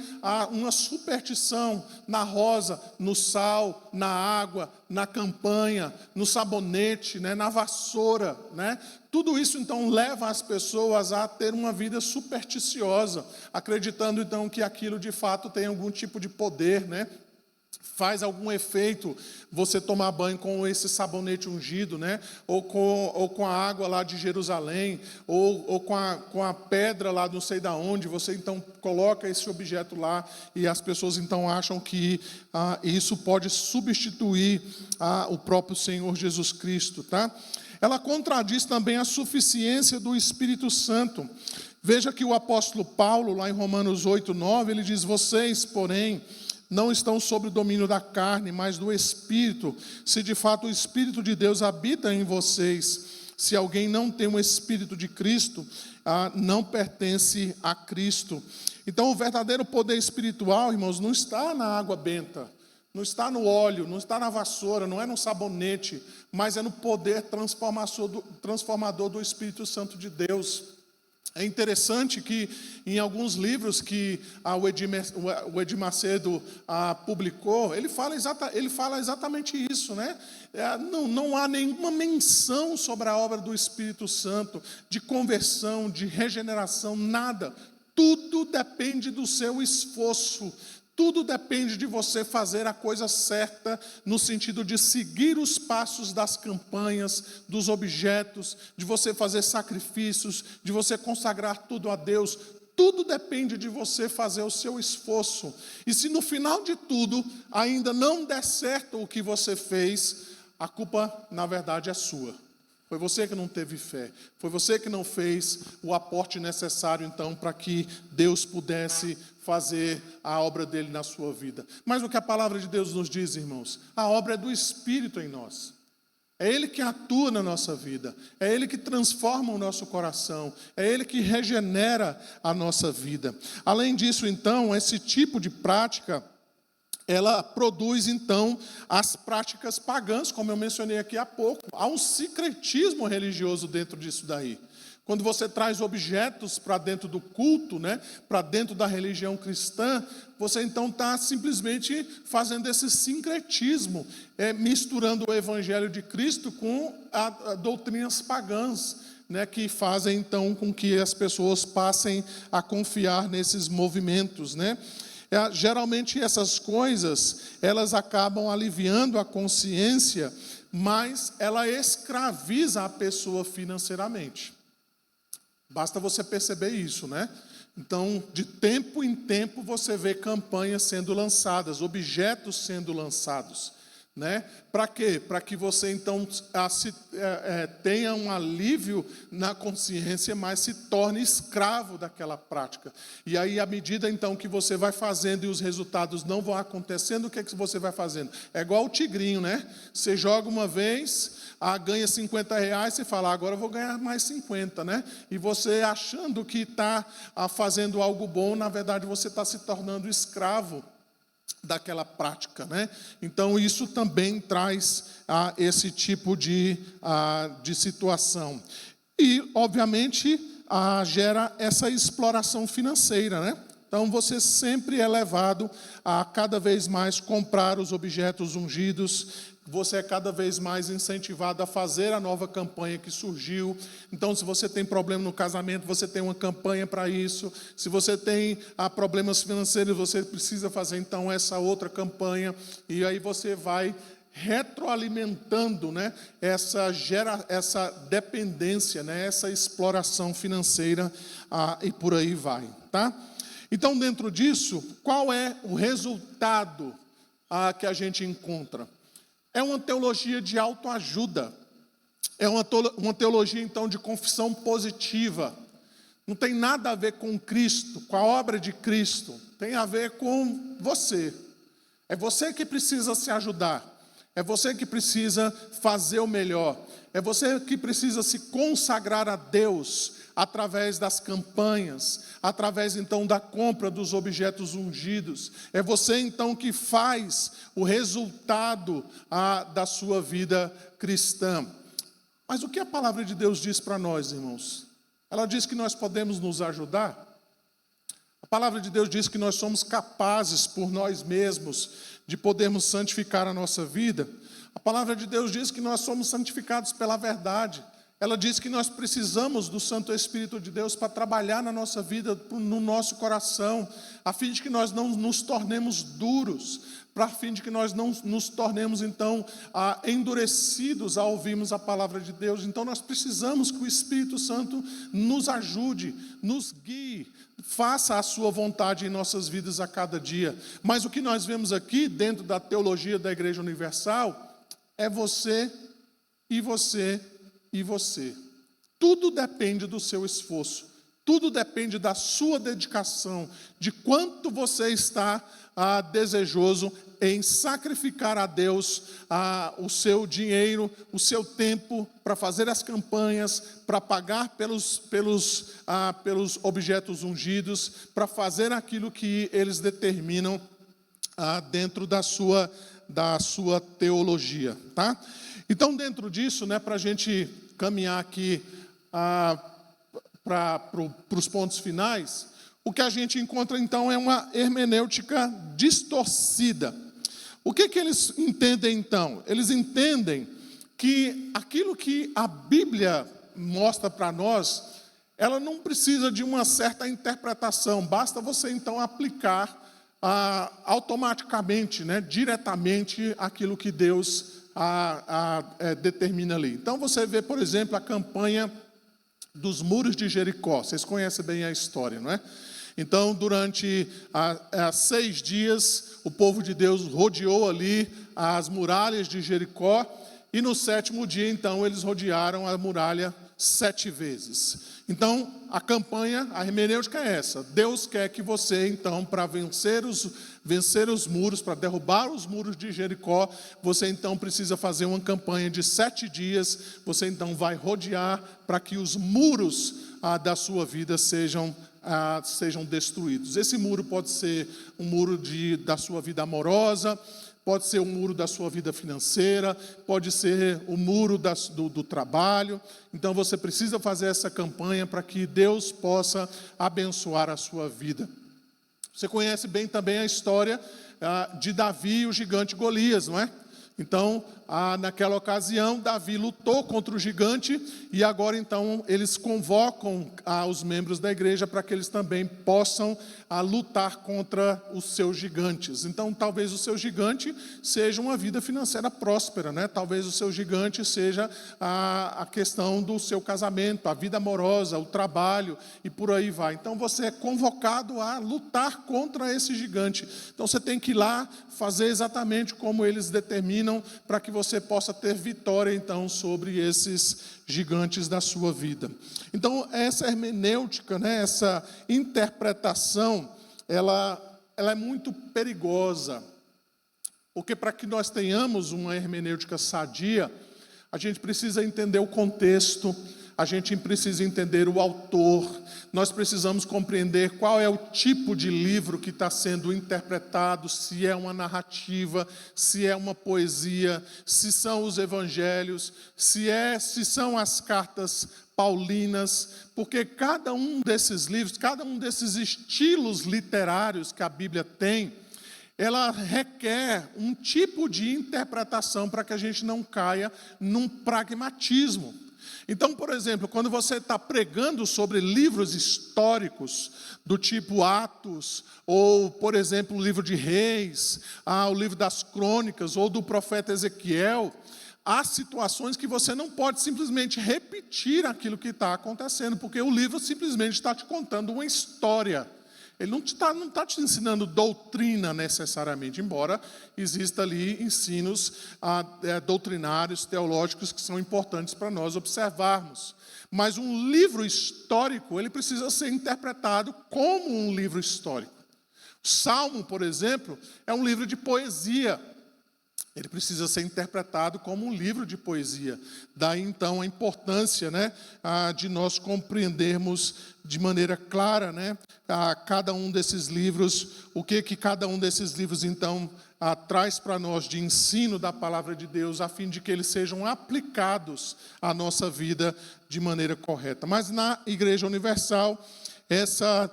uma superstição na rosa, no sal, na água, na campanha, no sabonete, né, na vassoura, né? Tudo isso então leva as pessoas a ter uma vida supersticiosa, acreditando então que aquilo de fato tem algum tipo de poder, né? Faz algum efeito você tomar banho com esse sabonete ungido, né? Ou com a água lá de Jerusalém, ou com a pedra lá não sei da onde, você então coloca esse objeto lá e as pessoas então acham que isso pode substituir o próprio Senhor Jesus Cristo, tá? Ela contradiz também a suficiência do Espírito Santo. Veja que o apóstolo Paulo, lá em Romanos 8:9, ele diz: vocês, porém, não estão sob o domínio da carne, mas do Espírito, se de fato o Espírito de Deus habita em vocês. Se alguém não tem o Espírito de Cristo, não pertence a Cristo. Então o verdadeiro poder espiritual, irmãos, não está na água benta, não está no óleo, não está na vassoura, não é no sabonete, mas é no poder transformador do Espírito Santo de Deus. É interessante que em alguns livros que o Edir Macedo publicou, ele fala exatamente isso, né? Não há nenhuma menção sobre a obra do Espírito Santo, de conversão, de regeneração, nada. Tudo depende do seu esforço. Tudo depende de você fazer a coisa certa, no sentido de seguir os passos das campanhas, dos objetos, de você fazer sacrifícios, de você consagrar tudo a Deus. Tudo depende de você fazer o seu esforço. E se no final de tudo ainda não der certo o que você fez, a culpa, na verdade, é sua. Foi você que não teve fé. Foi você que não fez o aporte necessário, então, para que Deus pudesse fazer a obra dele na sua vida. Mas o que a palavra de Deus nos diz, irmãos? A obra é do Espírito em nós. É Ele que atua na nossa vida. É Ele que transforma o nosso coração. É Ele que regenera a nossa vida. Além disso, então, esse tipo de prática, ela produz, então, as práticas pagãs, como eu mencionei aqui há pouco. Há um sincretismo religioso dentro disso daí. Quando você traz objetos para dentro do culto, né, para dentro da religião cristã, você então está simplesmente fazendo esse sincretismo, misturando o evangelho de Cristo com doutrinas pagãs, né, que fazem então com que as pessoas passem a confiar nesses movimentos, né? Geralmente essas coisas, elas acabam aliviando a consciência, mas ela escraviza a pessoa financeiramente. Basta você perceber isso, né? Então, de tempo em tempo, você vê campanhas sendo lançadas, objetos sendo lançados, né? Para quê? Para que você, então, tenha um alívio na consciência, mas se torne escravo daquela prática. E aí, à medida, então, que você vai fazendo e os resultados não vão acontecendo, o que é que você vai fazendo? É igual o tigrinho, né? Você joga uma vez, ganha R$50, você fala, agora eu vou ganhar mais 50, né? E você achando que está fazendo algo bom, na verdade, você está se tornando escravo daquela prática, né? Então isso também traz esse tipo de situação. E, obviamente, gera essa exploração financeira, né? Então você sempre é levado a cada vez mais comprar os objetos ungidos, você é cada vez mais incentivado a fazer a nova campanha que surgiu. Então, se você tem problema no casamento, você tem uma campanha para isso. Se você tem problemas financeiros, você precisa fazer, então, essa outra campanha. E aí você vai retroalimentando, né, essa dependência, né, essa exploração financeira, e por aí vai. Tá? Então, dentro disso, qual é o resultado que a gente encontra? É uma teologia de autoajuda, é uma teologia, então, de confissão positiva. Não tem nada a ver com Cristo, com a obra de Cristo, tem a ver com você. É você que precisa se ajudar, é você que precisa fazer o melhor, é você que precisa se consagrar a Deus através das campanhas, através então da compra dos objetos ungidos. É você então que faz o resultado da sua vida cristã. Mas o que a palavra de Deus diz para nós, irmãos? Ela diz que nós podemos nos ajudar. A palavra de Deus diz que nós somos capazes por nós mesmos de podermos santificar a nossa vida. A palavra de Deus diz que nós somos santificados pela verdade. Ela diz que nós precisamos do Santo Espírito de Deus para trabalhar na nossa vida, no nosso coração, a fim de que nós não nos tornemos duros, para fim de que nós não nos tornemos, então, endurecidos ao ouvirmos a palavra de Deus. Então, nós precisamos que o Espírito Santo nos ajude, nos guie, faça a sua vontade em nossas vidas a cada dia. Mas o que nós vemos aqui, dentro da teologia da Igreja Universal, é você e você e você. Tudo depende do seu esforço, tudo depende da sua dedicação, de quanto você está desejoso em sacrificar a Deus o seu dinheiro, o seu tempo para fazer as campanhas, para pagar pelos objetos ungidos, para fazer aquilo que eles determinam dentro da sua teologia, tá? Então, dentro disso, né, para a gente caminhar aqui para os pontos finais, o que a gente encontra, então, é uma hermenêutica distorcida. O que eles entendem, então? Eles entendem que aquilo que a Bíblia mostra para nós, ela não precisa de uma certa interpretação, basta você, então, aplicar automaticamente, né, diretamente aquilo que Deus determina ali. Então você vê, por exemplo, a campanha dos muros de Jericó. Vocês conhecem bem a história, não é? Então, durante 6 dias, o povo de Deus rodeou ali as muralhas de Jericó, e no 7º dia, então, eles rodearam a muralha 7 vezes. Então, a campanha, a hermenêutica é essa. Deus quer que você, então, para vencer os muros, para derrubar os muros de Jericó, você, então, precisa fazer uma campanha de 7 dias. Você, então, vai rodear para que os muros da sua vida sejam destruídos. Esse muro pode ser um muro da sua vida amorosa, pode ser o muro da sua vida financeira, pode ser o muro do trabalho. Então você precisa fazer essa campanha para que Deus possa abençoar a sua vida. Você conhece bem também a história de Davi e o gigante Golias, não é? Então, naquela ocasião, Davi lutou contra o gigante, e agora, então, eles convocam os membros da igreja para que eles também possam lutar contra os seus gigantes. Então, talvez o seu gigante seja uma vida financeira próspera, né? Talvez o seu gigante seja a questão do seu casamento, a vida amorosa, o trabalho, e por aí vai. Então, você é convocado a lutar contra esse gigante. Então, você tem que ir lá fazer exatamente como eles determinam, para que você possa ter vitória, então, sobre esses gigantes da sua vida. Então, essa hermenêutica, né, essa interpretação, ela é muito perigosa, porque para que nós tenhamos uma hermenêutica sadia, a gente precisa entender o contexto, a gente precisa entender o autor, nós precisamos compreender qual é o tipo de livro que está sendo interpretado, se é uma narrativa, se é uma poesia, se são os evangelhos, se são as cartas paulinas, porque cada um desses livros, cada um desses estilos literários que a Bíblia tem, ela requer um tipo de interpretação para que a gente não caia num pragmatismo. Então, por exemplo, quando você está pregando sobre livros históricos, do tipo Atos, ou, por exemplo, o livro de Reis, o livro das Crônicas, ou do profeta Ezequiel, há situações que você não pode simplesmente repetir aquilo que está acontecendo, porque o livro simplesmente está te contando uma história. Ele não está te ensinando doutrina necessariamente, embora exista ali ensinos doutrinários, teológicos, que são importantes para nós observarmos. Mas um livro histórico, ele precisa ser interpretado como um livro histórico. O Salmo, por exemplo, é um livro de poesia. Ele precisa ser interpretado como um livro de poesia. Daí, então, a importância, de nós compreendermos de maneira clara, cada um desses livros, o que cada um desses livros, então, traz para nós de ensino da palavra de Deus, a fim de que eles sejam aplicados à nossa vida de maneira correta. Mas na Igreja Universal, essa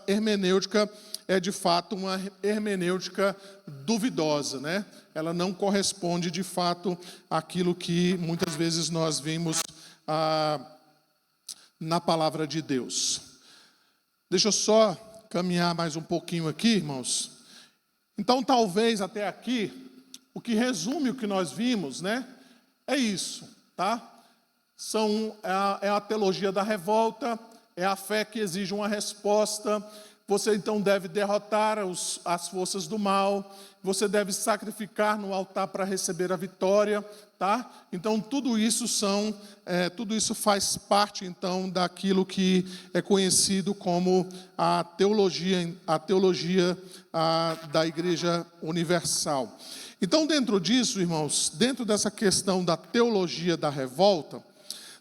hermenêutica é de fato uma hermenêutica duvidosa, Ela não corresponde de fato àquilo que muitas vezes nós vimos na palavra de Deus. Deixa eu só caminhar mais um pouquinho aqui, irmãos. Então, talvez até aqui, o que resume o que nós vimos, é isso, tá? É a teologia da revolta, é a fé que exige uma resposta. Você então deve derrotar as forças do mal, você deve sacrificar no altar para receber a vitória, tá? Então tudo isso faz parte então daquilo que é conhecido como a teologia da Igreja Universal. Então dentro disso, irmãos, dentro dessa questão da teologia da revolta,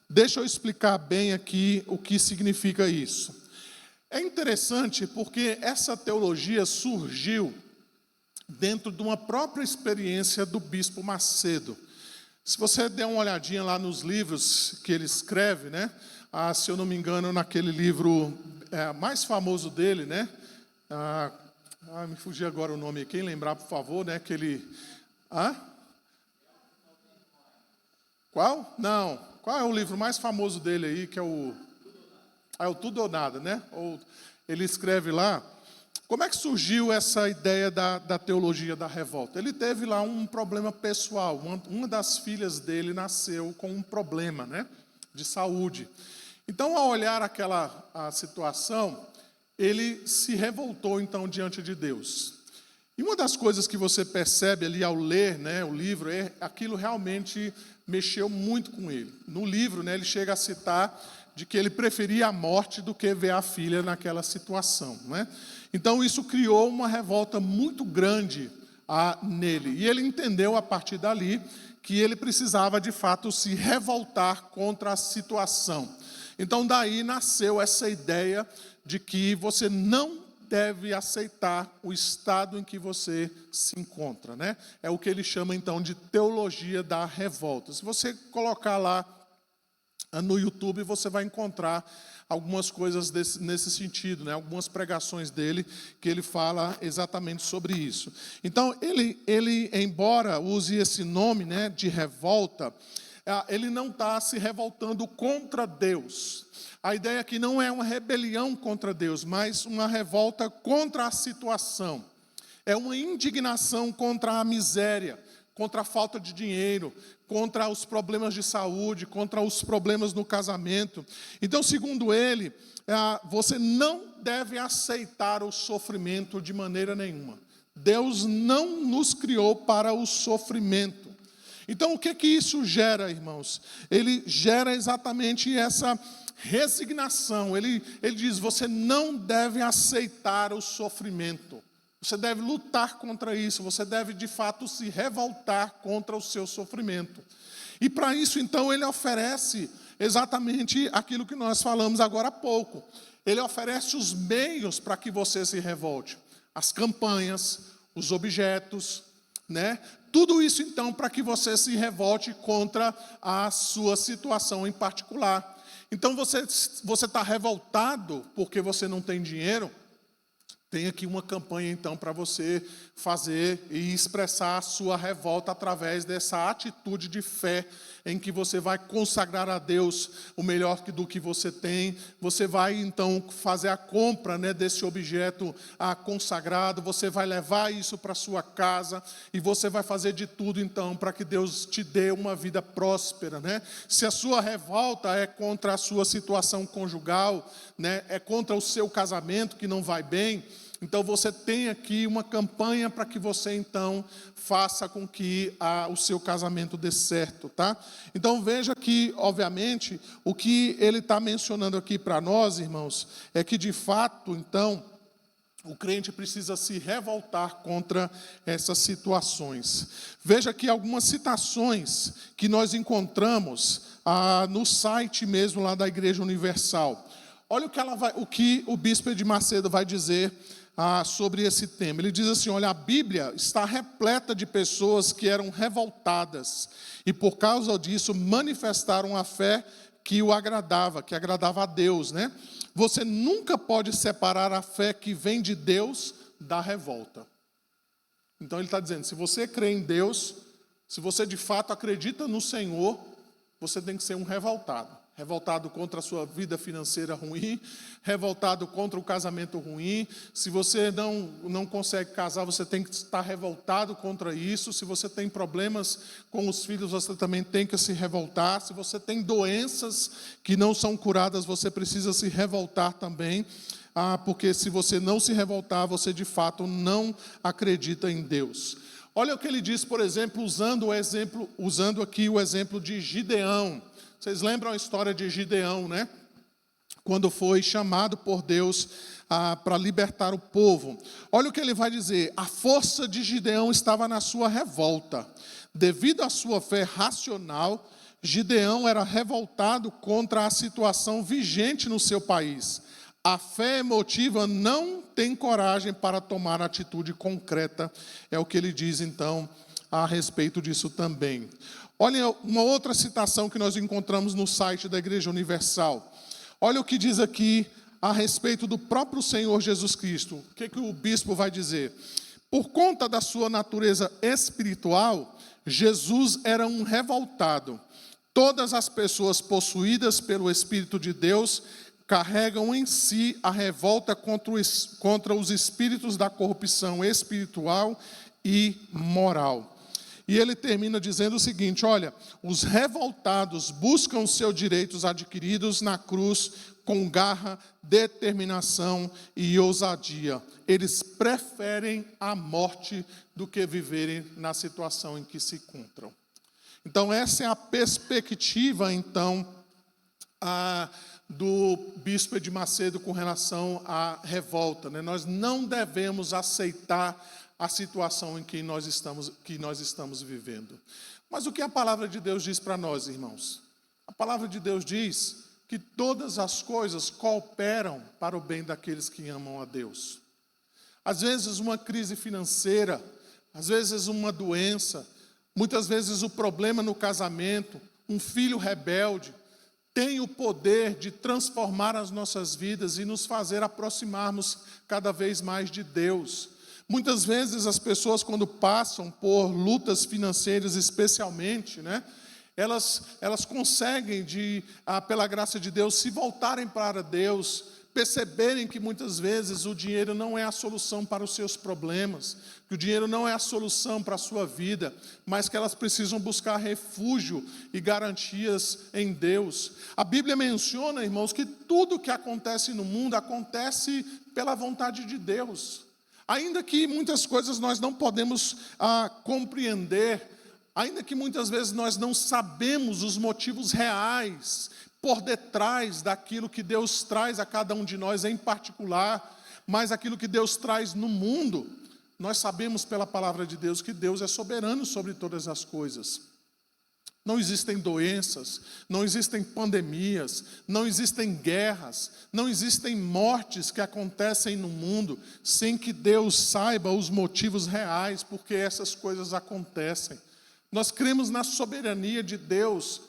deixa eu explicar bem aqui o que significa isso. É interessante porque essa teologia surgiu dentro de uma própria experiência do bispo Macedo. Se você der uma olhadinha lá nos livros que ele escreve, se eu não me engano, naquele livro mais famoso dele, me fugiu agora o nome, quem lembrar, por favor, aquele... Qual? Não. Qual é o livro mais famoso dele aí, que é o Tudo ou Nada, Ele escreve lá, como é que surgiu essa ideia da teologia da revolta? Ele teve lá um problema pessoal, uma das filhas dele nasceu com um problema, de saúde. Então, ao olhar a situação, ele se revoltou, então, diante de Deus. E uma das coisas que você percebe ali ao ler o livro, aquilo realmente mexeu muito com ele. No livro, ele chega a citar de que ele preferia a morte do que ver a filha naquela situação. Então, isso criou uma revolta muito grande nele. E ele entendeu, a partir dali, que ele precisava, de fato, se revoltar contra a situação. Então, daí nasceu essa ideia de que você não deve aceitar o estado em que você se encontra. É o que ele chama, então, de teologia da revolta. Se você colocar lá no YouTube, você vai encontrar algumas coisas nesse sentido, algumas pregações dele, que ele fala exatamente sobre isso. Então, ele embora use esse nome de revolta, ele não está se revoltando contra Deus. A ideia aqui não é uma rebelião contra Deus, mas uma revolta contra a situação. É uma indignação contra a miséria, contra a falta de dinheiro, contra os problemas de saúde, contra os problemas no casamento. Então, segundo ele, você não deve aceitar o sofrimento de maneira nenhuma. Deus não nos criou para o sofrimento. Então, o que isso gera, irmãos? Ele gera exatamente essa resignação. Ele diz, você não deve aceitar o sofrimento. Você deve lutar contra isso, você deve de fato se revoltar contra o seu sofrimento. E para isso, então, ele oferece exatamente aquilo que nós falamos agora há pouco. Ele oferece os meios para que você se revolte. As campanhas, os objetos, né? Tudo isso, então, para que você se revolte contra a sua situação em particular. Então, você está revoltado porque você não tem dinheiro? Tem aqui uma campanha, então, para você fazer e expressar a sua revolta através dessa atitude de fé, em que você vai consagrar a Deus o melhor do que você tem. Você vai, então, fazer a compra, né, desse objeto consagrado. Você vai levar isso para a sua casa e você vai fazer de tudo, então, para que Deus te dê uma vida próspera, né? Se a sua revolta é contra a sua situação conjugal, né, é contra o seu casamento que não vai bem, então você tem aqui uma campanha para que você então faça com que o seu casamento dê certo, tá? Então veja que, obviamente, o que ele está mencionando aqui para nós, irmãos, é que de fato, então, o crente precisa se revoltar contra essas situações. Veja aqui algumas citações que nós encontramos no site mesmo lá da Igreja Universal. Olha o que o bispo de Macedo vai dizer sobre esse tema. Ele diz assim: olha, a Bíblia está repleta de pessoas que eram revoltadas e por causa disso manifestaram a fé que agradava a Deus, né? Você nunca pode separar a fé que vem de Deus da revolta. Então ele está dizendo, se você crê em Deus, se você de fato acredita no Senhor, você tem que ser um revoltado. Revoltado contra a sua vida financeira ruim, revoltado contra o casamento ruim. Se você não consegue casar, você tem que estar revoltado contra isso. Se você tem problemas com os filhos, você também tem que se revoltar. Se você tem doenças que não são curadas, você precisa se revoltar também. Porque se você não se revoltar, você de fato não acredita em Deus. Olha o que ele diz, por exemplo, usando aqui o exemplo de Gideão. Vocês lembram a história de Gideão, né? Quando foi chamado por Deus para libertar o povo. Olha o que ele vai dizer. A força de Gideão estava na sua revolta. Devido à sua fé racional, Gideão era revoltado contra a situação vigente no seu país. A fé emotiva não tem coragem para tomar atitude concreta. É o que ele diz, então, a respeito disso também. Olha uma outra citação que nós encontramos no site da Igreja Universal. Olha o que diz aqui a respeito do próprio Senhor Jesus Cristo. O que o bispo vai dizer? Por conta da sua natureza espiritual, Jesus era um revoltado. Todas as pessoas possuídas pelo Espírito de Deus carregam em si a revolta contra os espíritos da corrupção espiritual e moral. E ele termina dizendo o seguinte, olha, os revoltados buscam seus direitos adquiridos na cruz com garra, determinação e ousadia. Eles preferem a morte do que viverem na situação em que se encontram. Então essa é a perspectiva, então, do bispo de Macedo com relação à revolta, né? Nós não devemos aceitar a situação em que nós estamos vivendo. Mas o que a palavra de Deus diz para nós, irmãos? A palavra de Deus diz que todas as coisas cooperam para o bem daqueles que amam a Deus. Às vezes uma crise financeira, às vezes uma doença, muitas vezes o problema no casamento, um filho rebelde, tem o poder de transformar as nossas vidas e nos fazer aproximarmos cada vez mais de Deus. Muitas vezes as pessoas, quando passam por lutas financeiras especialmente, né, elas conseguem, pela graça de Deus, se voltarem para Deus, perceberem que muitas vezes o dinheiro não é a solução para os seus problemas, que o dinheiro não é a solução para a sua vida, mas que elas precisam buscar refúgio e garantias em Deus. A Bíblia menciona, irmãos, que tudo que acontece no mundo acontece pela vontade de Deus. Ainda que muitas coisas nós não podemos compreender, ainda que muitas vezes nós não sabemos os motivos reais por detrás daquilo que Deus traz a cada um de nós em particular, mas aquilo que Deus traz no mundo, nós sabemos pela palavra de Deus que Deus é soberano sobre todas as coisas. Não existem doenças, não existem pandemias, não existem guerras, não existem mortes que acontecem no mundo sem que Deus saiba os motivos reais porque essas coisas acontecem. Nós cremos na soberania de Deus,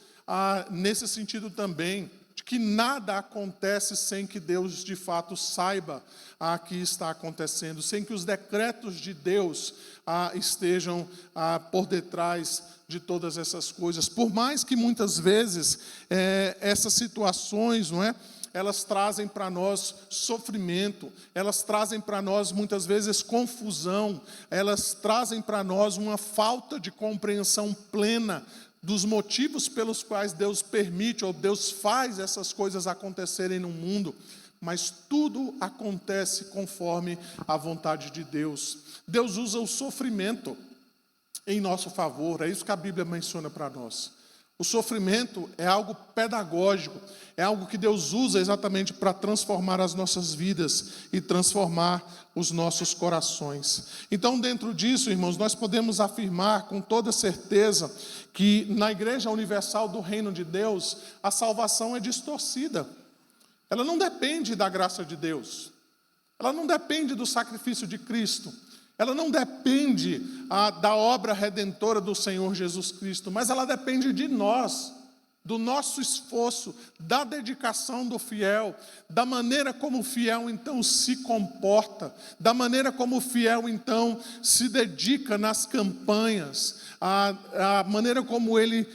nesse sentido também, de que nada acontece sem que Deus de fato saiba que está acontecendo, sem que os decretos de Deus estejam por detrás de todas essas coisas. Por mais que muitas vezes essas situações, não é? Elas trazem para nós sofrimento, elas trazem para nós muitas vezes confusão, elas trazem para nós uma falta de compreensão plena dos motivos pelos quais Deus permite ou Deus faz essas coisas acontecerem no mundo, mas tudo acontece conforme a vontade de Deus. Deus usa o sofrimento em nosso favor, é isso que a Bíblia menciona para nós. O sofrimento é algo pedagógico, é algo que Deus usa exatamente para transformar as nossas vidas e transformar os nossos corações. Então, dentro disso, irmãos, nós podemos afirmar com toda certeza que na Igreja Universal do Reino de Deus, a salvação é distorcida. Ela não depende da graça de Deus, ela não depende do sacrifício de Cristo, ela não depende da obra redentora do Senhor Jesus Cristo, mas ela depende de nós, do nosso esforço, da dedicação do fiel, da maneira como o fiel então se comporta, da maneira como o fiel então se dedica nas campanhas, a maneira como ele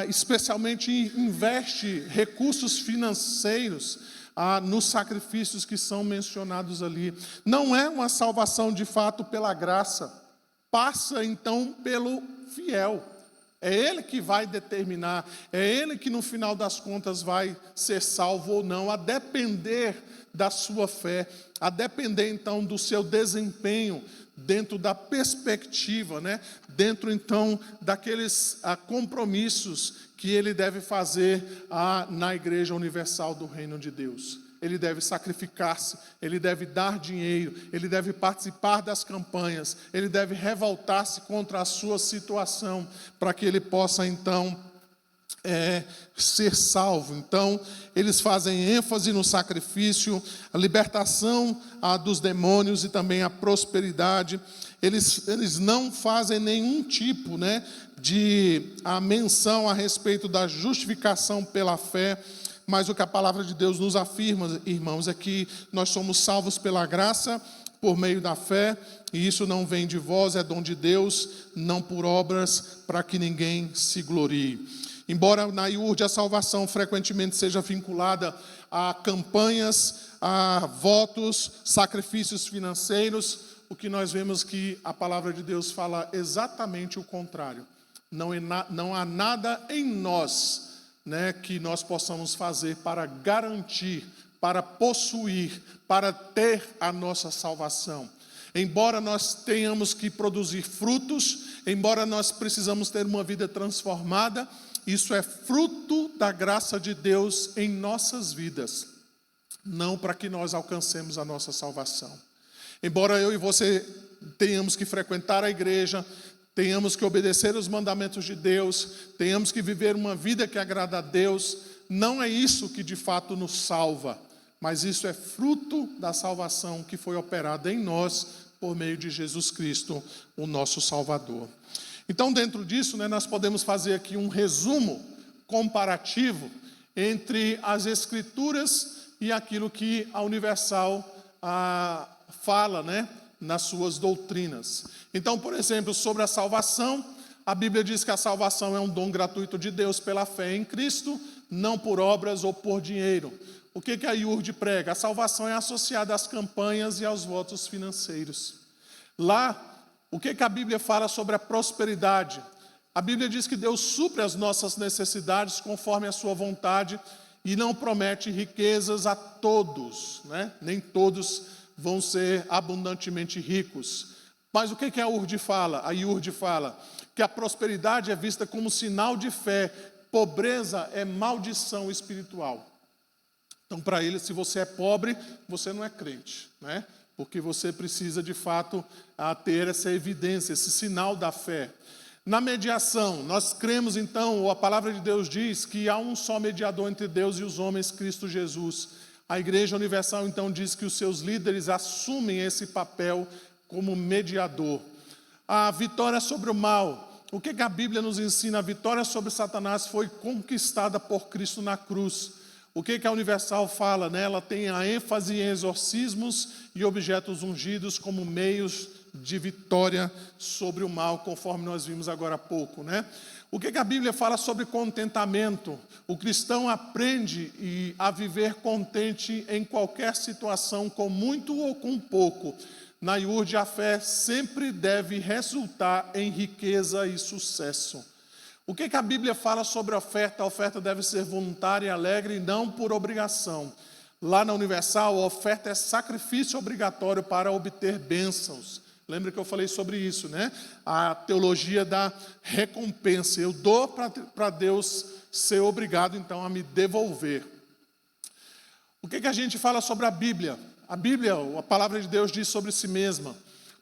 especialmente investe recursos financeiros nos sacrifícios que são mencionados ali. Não é uma salvação de fato pela graça, passa então pelo fiel. É ele que vai determinar, é ele que no final das contas vai ser salvo ou não, a depender da sua fé, a depender então do seu desempenho dentro da perspectiva, né? Dentro então daqueles compromissos que ele deve fazer na Igreja Universal do Reino de Deus. Ele deve sacrificar-se, ele deve dar dinheiro, ele deve participar das campanhas, ele deve revoltar-se contra a sua situação, para que ele possa então ser salvo. Então, eles fazem ênfase no sacrifício, a libertação dos demônios e também a prosperidade. Eles não fazem nenhum tipo, né, de menção a respeito da justificação pela fé, mas o que a palavra de Deus nos afirma, irmãos, é que nós somos salvos pela graça, por meio da fé, e isso não vem de vós, é dom de Deus, não por obras, para que ninguém se glorie. Embora na IURD a salvação frequentemente seja vinculada a campanhas, a votos, sacrifícios financeiros, o que nós vemos que a palavra de Deus fala exatamente o contrário. Não há nada em nós, né, que nós possamos fazer para garantir, para possuir, para ter a nossa salvação. Embora nós tenhamos que produzir frutos, embora nós precisamos ter uma vida transformada, isso é fruto da graça de Deus em nossas vidas, não para que nós alcancemos a nossa salvação. Embora eu e você tenhamos que frequentar a igreja, tenhamos que obedecer os mandamentos de Deus, tenhamos que viver uma vida que agrada a Deus, não é isso que de fato nos salva, mas isso é fruto da salvação que foi operada em nós por meio de Jesus Cristo, o nosso Salvador. Então, dentro disso, né, nós podemos fazer aqui um resumo comparativo entre as Escrituras e aquilo que a Universal fala, né, nas suas doutrinas. Então, por exemplo, sobre a salvação, a Bíblia diz que a salvação é um dom gratuito de Deus pela fé em Cristo, não por obras ou por dinheiro. O que a IURD prega? A salvação é associada às campanhas e aos votos financeiros. Lá, o que a Bíblia fala sobre a prosperidade? A Bíblia diz que Deus supre as nossas necessidades conforme a sua vontade e não promete riquezas a todos, né? Nem todos vão ser abundantemente ricos. Mas o que a IURD fala? A IURD fala que a prosperidade é vista como sinal de fé, pobreza é maldição espiritual. Então, para ele, se você é pobre, você não é crente, né? Porque você precisa, de fato, ter essa evidência, esse sinal da fé. Na mediação, nós cremos então, ou a palavra de Deus diz que há um só mediador entre Deus e os homens, Cristo Jesus. A Igreja Universal então diz que os seus líderes assumem esse papel como mediador. A vitória sobre o mal. O que a Bíblia nos ensina? A vitória sobre Satanás foi conquistada por Cristo na cruz. O que a Universal fala? Né? Ela tem a ênfase em exorcismos e objetos ungidos como meios de vitória sobre o mal, conforme nós vimos agora há pouco. Né? O que a Bíblia fala sobre contentamento? O cristão aprende a viver contente em qualquer situação, com muito ou com pouco. Na IURD, a fé sempre deve resultar em riqueza e sucesso. O que a Bíblia fala sobre a oferta? A oferta deve ser voluntária e alegre e não por obrigação. Lá na Universal, a oferta é sacrifício obrigatório para obter bênçãos. Lembra que eu falei sobre isso, né? A teologia da recompensa. Eu dou para Deus ser obrigado, então, a me devolver. O que a gente fala sobre a Bíblia? A Bíblia, a palavra de Deus diz sobre si mesma: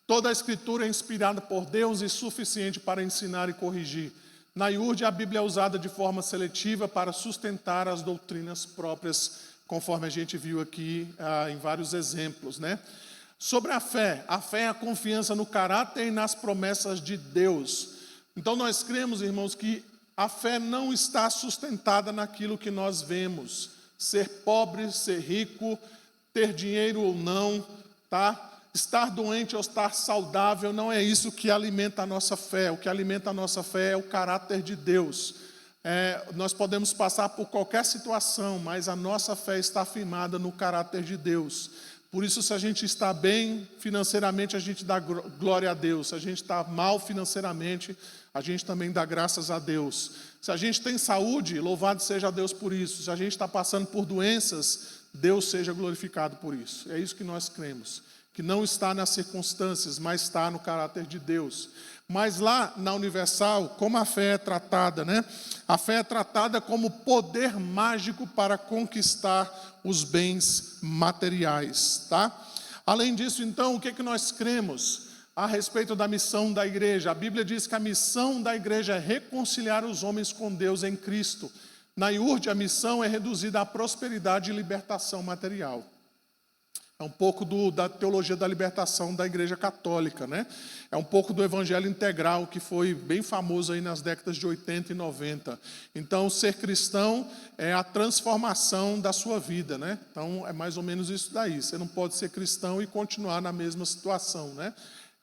toda a Escritura é inspirada por Deus e suficiente para ensinar e corrigir. Na IURD, a Bíblia é usada de forma seletiva para sustentar as doutrinas próprias, conforme a gente viu aqui em vários exemplos, né? Sobre a fé é a confiança no caráter e nas promessas de Deus. Então nós cremos, irmãos, que a fé não está sustentada naquilo que nós vemos. Ser pobre, ser rico, ter dinheiro ou não, tá? Estar doente ou estar saudável, não é isso que alimenta a nossa fé. O que alimenta a nossa fé é o caráter de Deus. Nós podemos passar por qualquer situação, mas a nossa fé está firmada no caráter de Deus. Por isso, se a gente está bem financeiramente, a gente dá glória a Deus. Se a gente está mal financeiramente, a gente também dá graças a Deus. Se a gente tem saúde, louvado seja Deus por isso. Se a gente está passando por doenças, Deus seja glorificado por isso. É isso que nós cremos. Que não está nas circunstâncias, mas está no caráter de Deus. Mas lá na Universal, como a fé é tratada, né? A fé é tratada como poder mágico para conquistar os bens materiais, tá? Além disso, então, o que nós cremos a respeito da missão da igreja? A Bíblia diz que a missão da igreja é reconciliar os homens com Deus em Cristo. Na IURD, a missão é reduzida à prosperidade e libertação material. É um pouco da teologia da libertação da Igreja Católica, né? É um pouco do Evangelho Integral, que foi bem famoso aí nas décadas de 80 e 90. Então, ser cristão é a transformação da sua vida, né? Então, é mais ou menos isso daí. Você não pode ser cristão e continuar na mesma situação, né?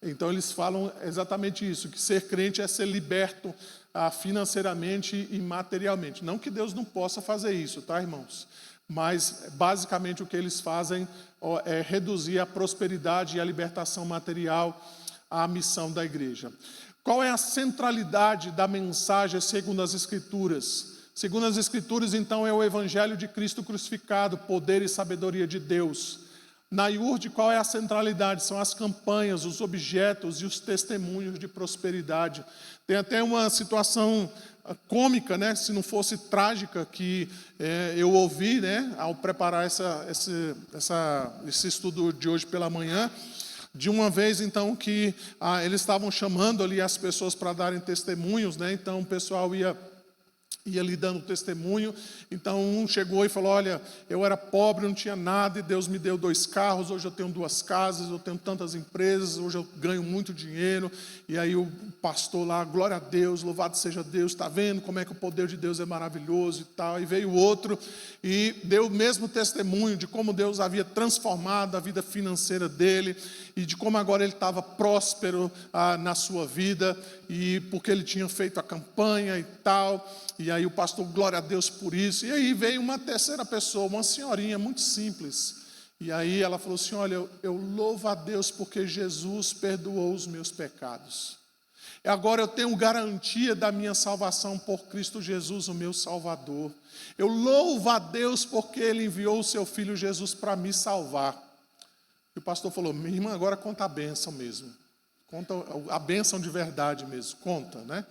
Então, eles falam exatamente isso, que ser crente é ser liberto financeiramente e materialmente. Não que Deus não possa fazer isso, tá, irmãos? Mas, basicamente, o que eles fazem é reduzir a prosperidade e a libertação material à missão da igreja. Qual é a centralidade da mensagem segundo as Escrituras? Segundo as Escrituras, então, é o Evangelho de Cristo crucificado, poder e sabedoria de Deus. Na IURD, qual é a centralidade? São as campanhas, os objetos e os testemunhos de prosperidade. Tem até uma situação cômica, né, se não fosse trágica, que eu ouvi, né, ao preparar esse estudo de hoje pela manhã, de uma vez, então, que eles estavam chamando ali as pessoas para darem testemunhos, né, então o pessoal ia lhe dando testemunho. Então um chegou e falou: olha, eu era pobre, não tinha nada, e Deus me deu 2 carros, hoje eu tenho 2 casas, eu tenho tantas empresas, hoje eu ganho muito dinheiro. E aí o pastor lá: glória a Deus, louvado seja Deus, está vendo como é que o poder de Deus é maravilhoso e tal. E veio outro e deu o mesmo testemunho de como Deus havia transformado a vida financeira dele, e de como agora ele estava próspero na sua vida, e porque ele tinha feito a campanha e tal. E aí o pastor: glória a Deus por isso. E aí veio uma terceira pessoa, uma senhorinha muito simples. E aí ela falou assim: olha, eu louvo a Deus porque Jesus perdoou os meus pecados. E agora eu tenho garantia da minha salvação por Cristo Jesus, o meu Salvador. Eu louvo a Deus porque Ele enviou o seu Filho Jesus para me salvar. E o pastor falou: minha irmã, agora conta a bênção mesmo. Conta a bênção de verdade mesmo, conta, né?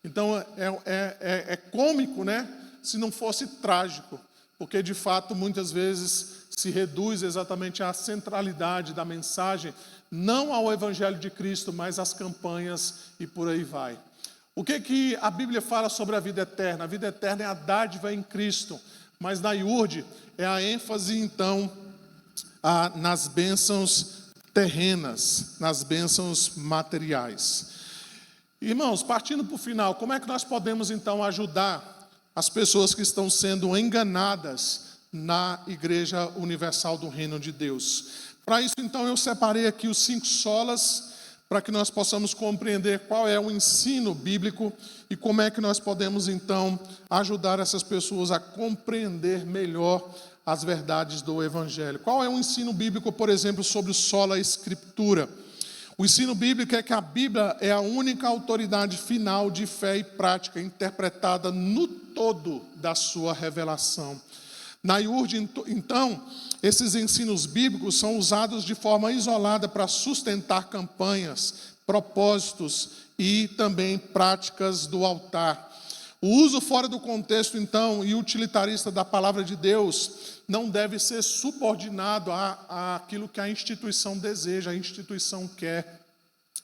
Então é cômico, né? Se não fosse trágico, porque de fato muitas vezes se reduz exatamente à centralidade da mensagem, não ao Evangelho de Cristo, mas às campanhas e por aí vai. O que a Bíblia fala sobre a vida eterna? A vida eterna é a dádiva em Cristo, mas na IURD é a ênfase, então, nas bênçãos terrenas, nas bênçãos materiais. Irmãos, partindo para o final, como é que nós podemos, então, ajudar as pessoas que estão sendo enganadas na Igreja Universal do Reino de Deus? Para isso, então, eu separei aqui os 5 solas, para que nós possamos compreender qual é o ensino bíblico e como é que nós podemos, então, ajudar essas pessoas a compreender melhor as verdades do Evangelho. Qual é o ensino bíblico, por exemplo, sobre sola Escritura? O ensino bíblico é que a Bíblia é a única autoridade final de fé e prática, interpretada no todo da sua revelação. Na IURD, então, esses ensinos bíblicos são usados de forma isolada para sustentar campanhas, propósitos e também práticas do altar. O uso fora do contexto, então, e utilitarista da palavra de Deus não deve ser subordinado àquilo que a instituição deseja, a instituição quer.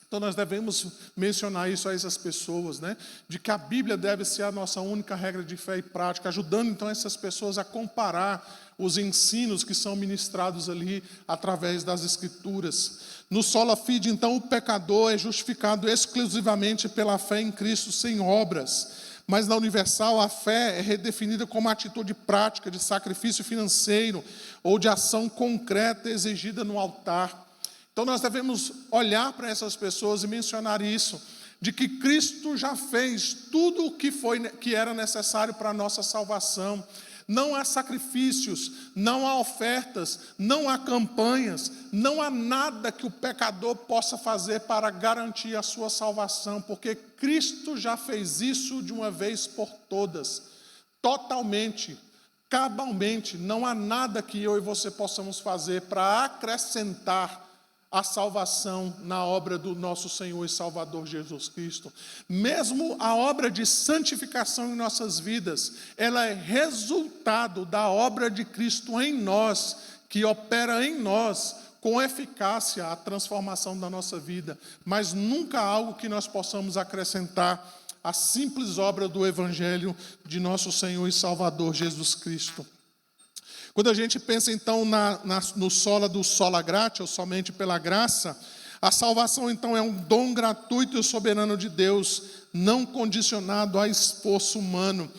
Então nós devemos mencionar isso a essas pessoas, né? De que a Bíblia deve ser a nossa única regra de fé e prática, ajudando então essas pessoas a comparar os ensinos que são ministrados ali através das Escrituras. No sola fide, então, o pecador é justificado exclusivamente pela fé em Cristo sem obras. Mas na Universal, a fé é redefinida como atitude prática de sacrifício financeiro ou de ação concreta exigida no altar. Então nós devemos olhar para essas pessoas e mencionar isso, de que Cristo já fez tudo o que era necessário para a nossa salvação. Não há sacrifícios, não há ofertas, não há campanhas, não há nada que o pecador possa fazer para garantir a sua salvação, porque Cristo já fez isso de uma vez por todas, totalmente, cabalmente. Não há nada que eu e você possamos fazer para acrescentar a salvação na obra do nosso Senhor e Salvador Jesus Cristo. Mesmo a obra de santificação em nossas vidas, ela é resultado da obra de Cristo em nós, que opera em nós com eficácia a transformação da nossa vida, mas nunca algo que nós possamos acrescentar à simples obra do Evangelho de nosso Senhor e Salvador Jesus Cristo. Quando a gente pensa então no sola do sola gratia, ou somente pela graça, a salvação então é um dom gratuito e soberano de Deus, não condicionado a esforço humano.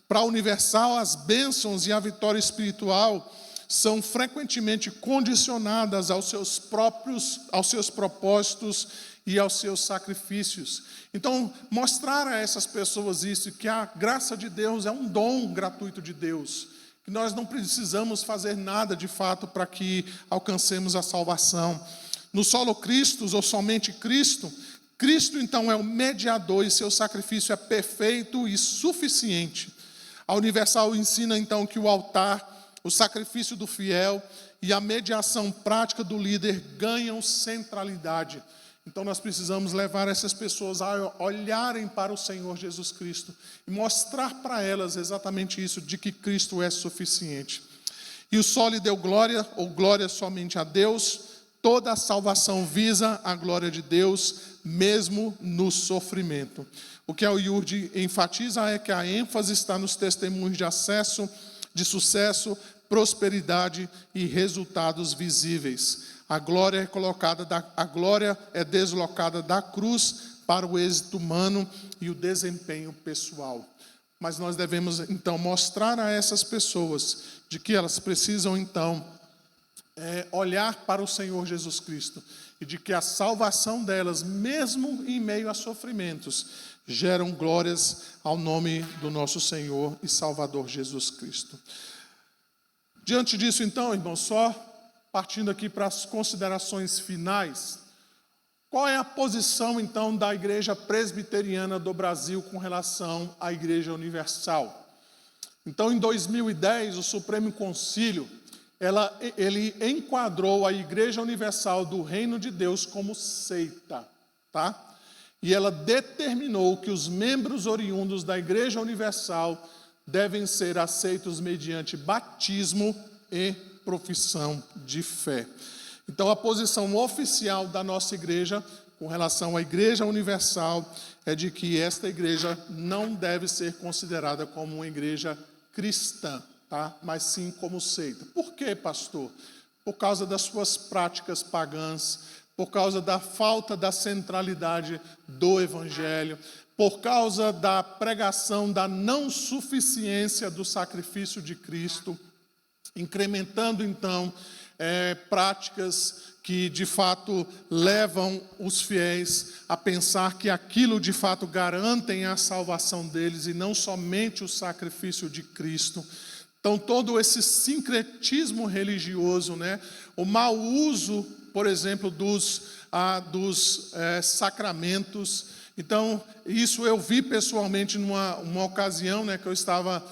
Para a Universal, as bênçãos e a vitória espiritual são frequentemente condicionadas aos seus propósitos e aos seus sacrifícios. Então, mostrar a essas pessoas isso, que a graça de Deus é um dom gratuito de Deus, que nós não precisamos fazer nada de fato para que alcancemos a salvação. No solo Christus, ou somente Cristo, Cristo então é o mediador e seu sacrifício é perfeito e suficiente. A Universal ensina então que o altar, o sacrifício do fiel e a mediação prática do líder ganham centralidade. Então nós precisamos levar essas pessoas a olharem para o Senhor Jesus Cristo e mostrar para elas exatamente isso, de que Cristo é suficiente. E o solo deu glória, ou glória somente a Deus. Toda a salvação visa a glória de Deus, mesmo no sofrimento. O que a IURD enfatiza é que a ênfase está nos testemunhos de acesso, de sucesso, prosperidade e resultados visíveis. A glória é deslocada da cruz para o êxito humano e o desempenho pessoal. Mas nós devemos então mostrar a essas pessoas de que elas precisam então olhar para o Senhor Jesus Cristo e de que a salvação delas, mesmo em meio a sofrimentos, geram glórias ao nome do nosso Senhor e Salvador Jesus Cristo. Diante disso então, irmãos, só partindo aqui para as considerações finais, qual é a posição, então, da Igreja Presbiteriana do Brasil com relação à Igreja Universal? Então, em 2010, o Supremo Concílio, ele enquadrou a Igreja Universal do Reino de Deus como seita, tá? E ela determinou que os membros oriundos da Igreja Universal devem ser aceitos mediante batismo e profissão de fé. Então, a posição oficial da nossa igreja com relação à Igreja Universal é de que esta igreja não deve ser considerada como uma igreja cristã, tá? Mas sim como seita. Por quê, pastor? Por causa das suas práticas pagãs, por causa da falta da centralidade do Evangelho, por causa da pregação da não suficiência do sacrifício de Cristo, incrementando então práticas que de fato levam os fiéis a pensar que aquilo de fato garantem a salvação deles e não somente o sacrifício de Cristo. Então todo esse sincretismo religioso, né? O mau uso, por exemplo, dos sacramentos. Então, isso eu vi pessoalmente numa ocasião, né, que eu estava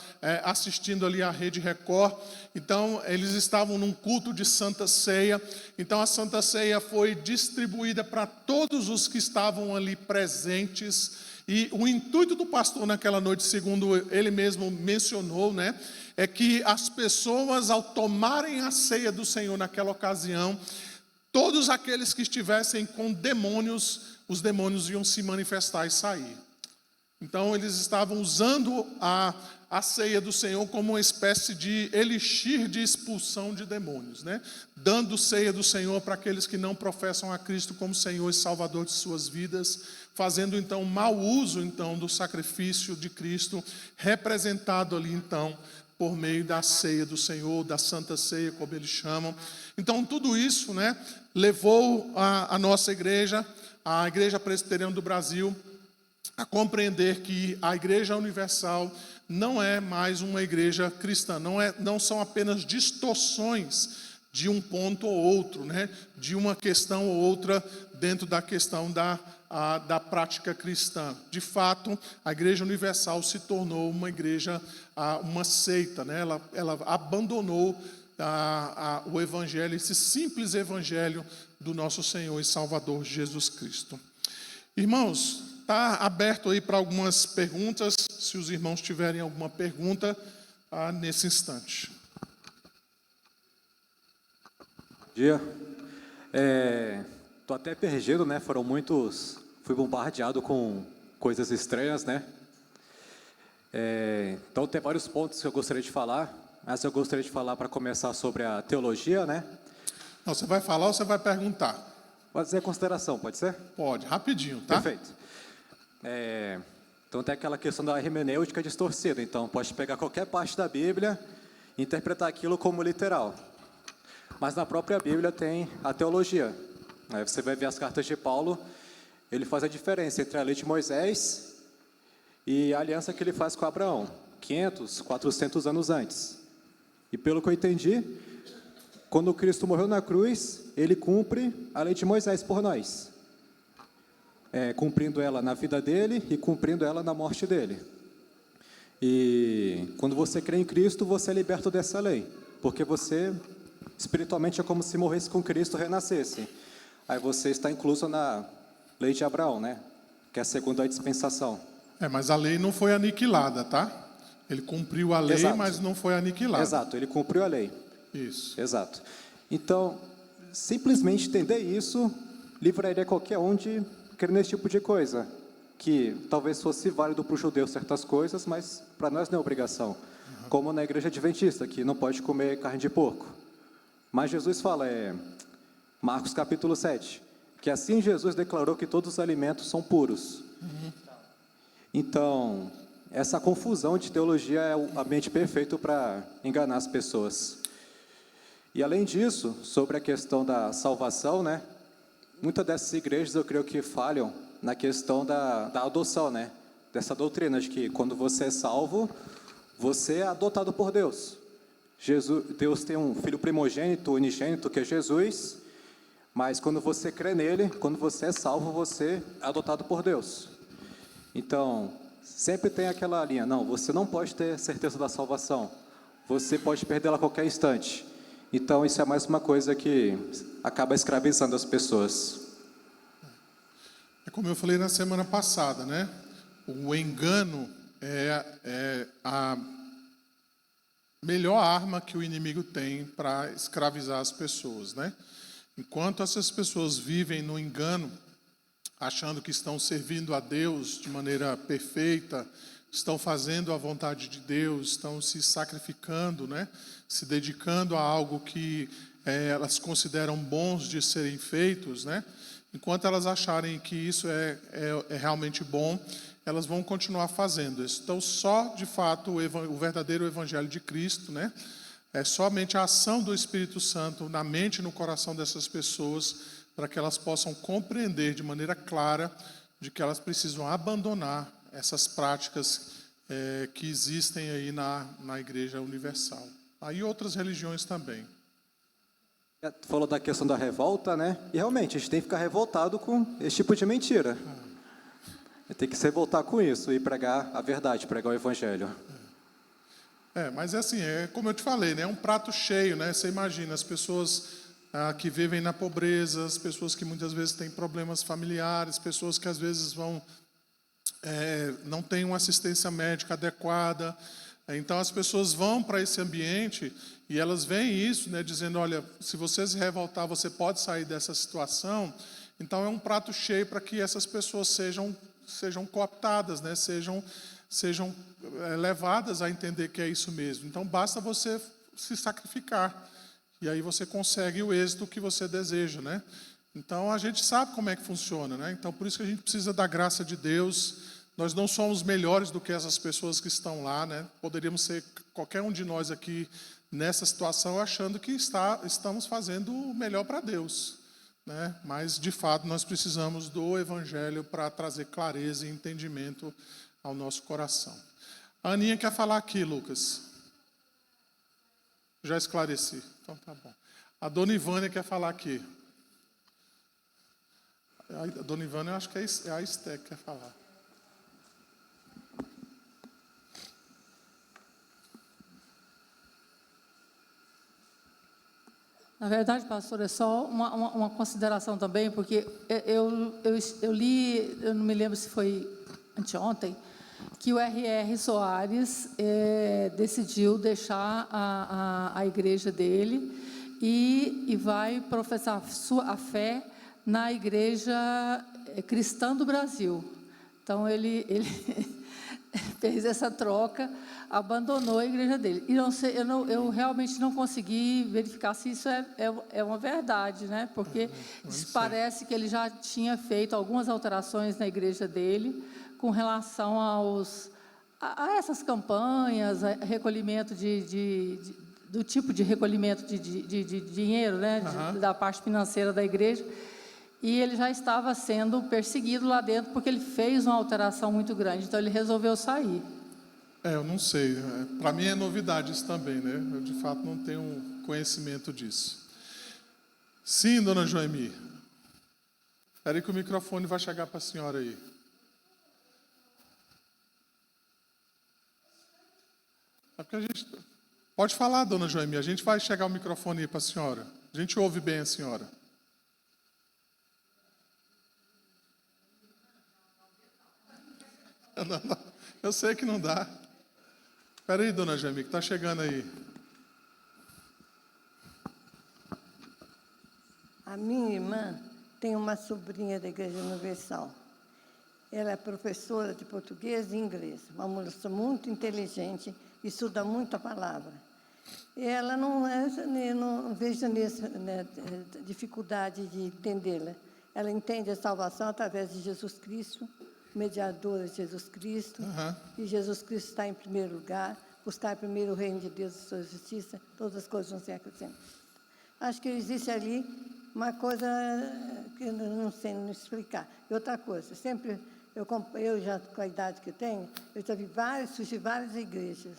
assistindo ali a Rede Record. Então, eles estavam num culto de Santa Ceia. Então, a Santa Ceia foi distribuída para todos os que estavam ali presentes. E o intuito do pastor naquela noite, segundo ele mesmo mencionou, né, é que as pessoas, ao tomarem a ceia do Senhor naquela ocasião, todos aqueles que estivessem com demônios, os demônios iam se manifestar e sair. Então, eles estavam usando a ceia do Senhor como uma espécie de elixir de expulsão de demônios, né? Dando ceia do Senhor para aqueles que não professam a Cristo como Senhor e Salvador de suas vidas, fazendo então mau uso então do sacrifício de Cristo, representado ali então por meio da ceia do Senhor, da Santa Ceia, como eles chamam. Então, tudo isso, né, levou a nossa igreja, a Igreja Presbiteriana do Brasil, a compreender que a Igreja Universal não é mais uma igreja cristã, não são apenas distorções de um ponto ou outro, né, de uma questão ou outra dentro da questão da prática cristã. De fato, a Igreja Universal se tornou uma igreja, uma seita, né? Ela abandonou o Evangelho, esse simples Evangelho do nosso Senhor e Salvador Jesus Cristo. Irmãos, está aberto aí para algumas perguntas, se os irmãos tiverem alguma pergunta nesse instante. Bom dia. Estou até perdido, né? Fui bombardeado com coisas estranhas, né? Então tem vários pontos que eu gostaria de falar, mas eu gostaria de falar para começar sobre a teologia, né? Não, você vai falar ou você vai perguntar? Pode fazer a consideração, pode ser? Pode, rapidinho, tá? Perfeito. Então tem aquela questão da hermenêutica distorcida. Então pode pegar qualquer parte da Bíblia e interpretar aquilo como literal. Mas na própria Bíblia tem a teologia. Aí você vai ver as cartas de Paulo, ele faz a diferença entre a lei de Moisés e a aliança que ele faz com Abraão, 500, 400 anos antes. E pelo que eu entendi, quando Cristo morreu na cruz, ele cumpre a lei de Moisés por nós. Cumprindo ela na vida dele e cumprindo ela na morte dele. E quando você crê em Cristo, você é liberto dessa lei. Porque você, espiritualmente, é como se morresse com Cristo e renascesse. Aí você está incluso na lei de Abraão, né? Que é a segunda dispensação. Mas a lei não foi aniquilada, tá? Ele cumpriu a lei, exato, mas não foi aniquilada. Exato, ele cumpriu a lei. Isso. Exato. Então, simplesmente entender isso livraria qualquer um de crer nesse tipo de coisa. Que talvez fosse válido para o judeu certas coisas, mas para nós não é obrigação. Como na igreja adventista, que não pode comer carne de porco. Mas Jesus fala, Marcos capítulo 7, que assim Jesus declarou que todos os alimentos são puros. Então, essa confusão de teologia é o ambiente perfeito para enganar as pessoas. E além disso, sobre a questão da salvação, né? Muitas dessas igrejas eu creio que falham na questão da adoção, né? Dessa doutrina de que quando você é salvo, você é adotado por Deus. Deus tem um filho primogênito, unigênito, que é Jesus, mas quando você crê nele, quando você é salvo, você é adotado por Deus. Então, sempre tem aquela linha, não, você não pode ter certeza da salvação, você pode perdê-la a qualquer instante. Então, isso é mais uma coisa que acaba escravizando as pessoas. Como eu falei na semana passada, né? O engano é a melhor arma que o inimigo tem para escravizar as pessoas, né? Enquanto essas pessoas vivem no engano, achando que estão servindo a Deus de maneira perfeita, estão fazendo a vontade de Deus, estão se sacrificando, né? Se dedicando a algo que elas consideram bons de serem feitos, né? Enquanto elas acharem que isso é realmente bom, elas vão continuar fazendo isso. Então, só, de fato, o verdadeiro Evangelho de Cristo, né? É somente a ação do Espírito Santo na mente e no coração dessas pessoas, para que elas possam compreender de maneira clara de que elas precisam abandonar essas práticas que existem aí na Igreja Universal. Aí outras religiões também. Tu falou da questão da revolta, né? E realmente, a gente tem que ficar revoltado com esse tipo de mentira. Tem que se revoltar com isso e pregar a verdade, pregar o Evangelho. Mas assim, como eu te falei, né? É um prato cheio, né? Você imagina, as pessoas que vivem na pobreza, as pessoas que muitas vezes têm problemas familiares, pessoas que às vezes não têm uma assistência médica adequada. Então as pessoas vão para esse ambiente e elas veem isso, né, dizendo, olha, se você se revoltar, você pode sair dessa situação. Então é um prato cheio para que essas pessoas sejam cooptadas, né, sejam levadas a entender que é isso mesmo. Então basta você se sacrificar e aí você consegue o êxito que você deseja, né? Então a gente sabe como é que funciona, né? Então por isso que a gente precisa da graça de Deus. Nós não somos melhores do que essas pessoas que estão lá, né? Poderíamos ser qualquer um de nós aqui nessa situação achando que estamos fazendo o melhor para Deus, né? Mas, de fato, nós precisamos do Evangelho para trazer clareza e entendimento ao nosso coração. A Aninha quer falar aqui, Lucas. Já esclareci. Então, tá bom. A Dona Ivânia quer falar aqui. A Dona Ivânia, eu acho que é a Esté que quer falar. Na verdade, pastor, é só uma consideração também, porque eu li, eu não me lembro se foi anteontem, que o R.R. Soares decidiu deixar a igreja dele e vai professar a fé na Igreja Cristã do Brasil. Então, ele fez essa troca, abandonou a igreja dele. E eu realmente não consegui verificar se isso é uma verdade, né? Porque parece que ele já tinha feito algumas alterações na igreja dele com relação a essas campanhas, a recolhimento do tipo de recolhimento de dinheiro, né? Da parte financeira da igreja. E ele já estava sendo perseguido lá dentro porque ele fez uma alteração muito grande. Então, ele resolveu sair. Eu não sei. Para mim é novidade isso também, né? Eu, de fato, não tenho conhecimento disso. Sim, dona Joemi. Espera aí que o microfone vai chegar para a senhora aí. É porque a gente... Pode falar, dona Joemi. A gente vai chegar o microfone aí para a senhora. A gente ouve bem a senhora. Não. Eu sei que não dá. Espera aí, dona Jamie, que está chegando aí. A minha irmã tem uma sobrinha da Igreja Universal. Ela é professora de português e inglês, uma moça muito inteligente, estuda muito a palavra. E ela não vejo nisso, né, dificuldade de entendê-la. Ela entende a salvação através de Jesus Cristo, mediador de Jesus Cristo, e Jesus Cristo está em primeiro lugar, buscar primeiro o reino de Deus e sua justiça, todas as coisas vão ser acrescentadas. Acho que existe ali uma coisa que eu não sei explicar. E outra coisa, sempre, eu já com a idade que tenho, eu já vi surgir várias igrejas.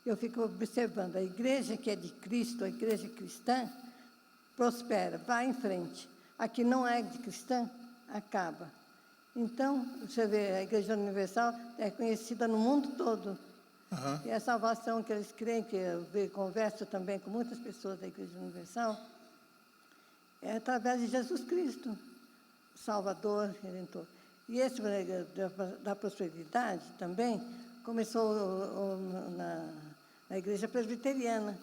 Eu fico observando, a igreja que é de Cristo, a igreja cristã, prospera, vai em frente. A que não é de cristã, acaba. Então, você vê, a Igreja Universal é conhecida no mundo todo. E a salvação que eles creem, que eu converso também com muitas pessoas da Igreja Universal, é através de Jesus Cristo, Salvador, Redentor. E esse da prosperidade também começou na Igreja Presbiteriana.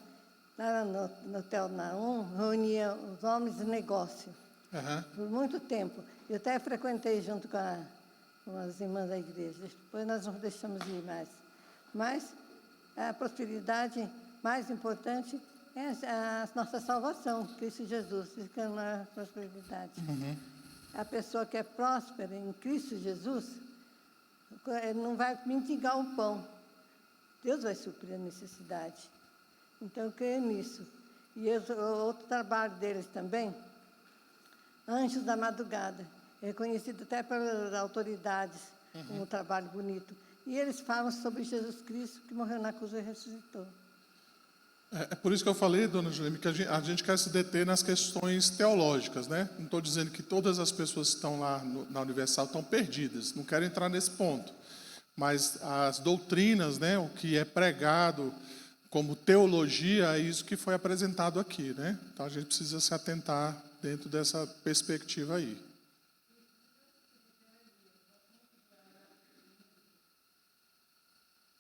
Lá no Hotel Naum, reunia os homens de negócio. Aham. por muito tempo. Eu até frequentei junto com as irmãs da igreja. Depois nós não deixamos de ir mais. Mas a prosperidade mais importante é a nossa salvação, Cristo Jesus, ficando na prosperidade. A pessoa que é próspera em Cristo Jesus não vai mendigar o pão. Deus vai suprir a necessidade. Então, eu creio nisso. E outro trabalho deles também, Anjos da Madrugada, é conhecido até pelas autoridades como um trabalho bonito. E eles falam sobre Jesus Cristo, que morreu na cruz e ressuscitou. É por isso que eu falei, dona Julene, que a gente quer se deter nas questões teológicas, né? Não estou dizendo que todas as pessoas que estão lá na Universal estão perdidas, não quero entrar nesse ponto. Mas as doutrinas, né, o que é pregado como teologia, é isso que foi apresentado aqui, né? Então a gente precisa se atentar dentro dessa perspectiva aí.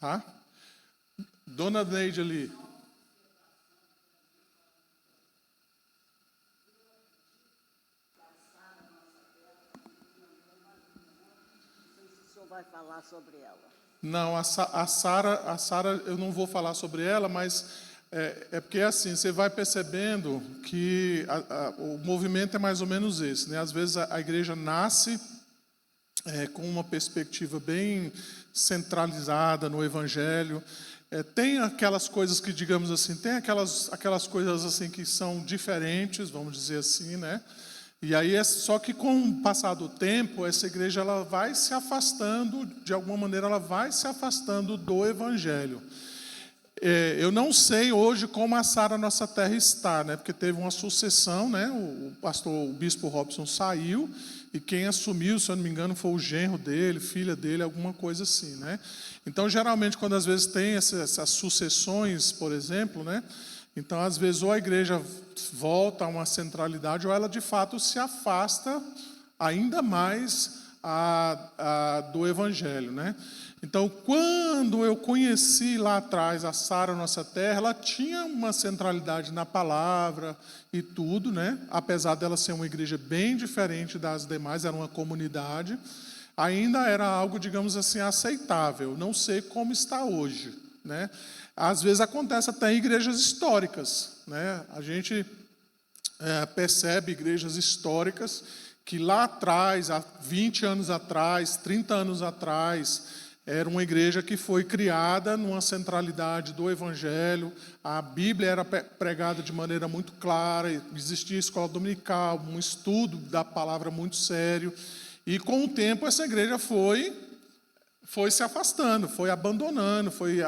Tá? Dona Neide ali. O senhor vai falar sobre ela? Não, a Sara, eu não vou falar sobre ela, mas é porque assim, você vai percebendo que o movimento é mais ou menos esse, né? Às vezes a igreja nasce com uma perspectiva bem centralizada no Evangelho. Tem aquelas coisas que, digamos assim, tem aquelas coisas assim que são diferentes, vamos dizer assim, né? E aí, só que com o passar do tempo, essa igreja ela vai se afastando, de alguma maneira, ela vai se afastando do Evangelho. Eu não sei hoje como a Sara Nossa Terra está, né? Porque teve uma sucessão, né? O bispo Robson saiu, e quem assumiu, se eu não me engano, foi o genro dele, filha dele, alguma coisa assim, né? Então, geralmente, quando às vezes tem essas sucessões, por exemplo, né? Então, às vezes, ou a igreja volta a uma centralidade, ou ela, de fato, se afasta ainda mais do Evangelho, né? Então, quando eu conheci lá atrás a Sara Nossa Terra, ela tinha uma centralidade na palavra e tudo, né? Apesar dela ser uma igreja bem diferente das demais, era uma comunidade, ainda era algo, digamos assim, aceitável. Não sei como está hoje, né? Às vezes acontece até em igrejas históricas, né? A gente percebe igrejas históricas que lá atrás, há 20 anos atrás, 30 anos atrás, era uma igreja que foi criada numa centralidade do Evangelho, a Bíblia era pregada de maneira muito clara, existia escola dominical, um estudo da palavra muito sério, e com o tempo essa igreja foi se afastando, foi abandonando, foi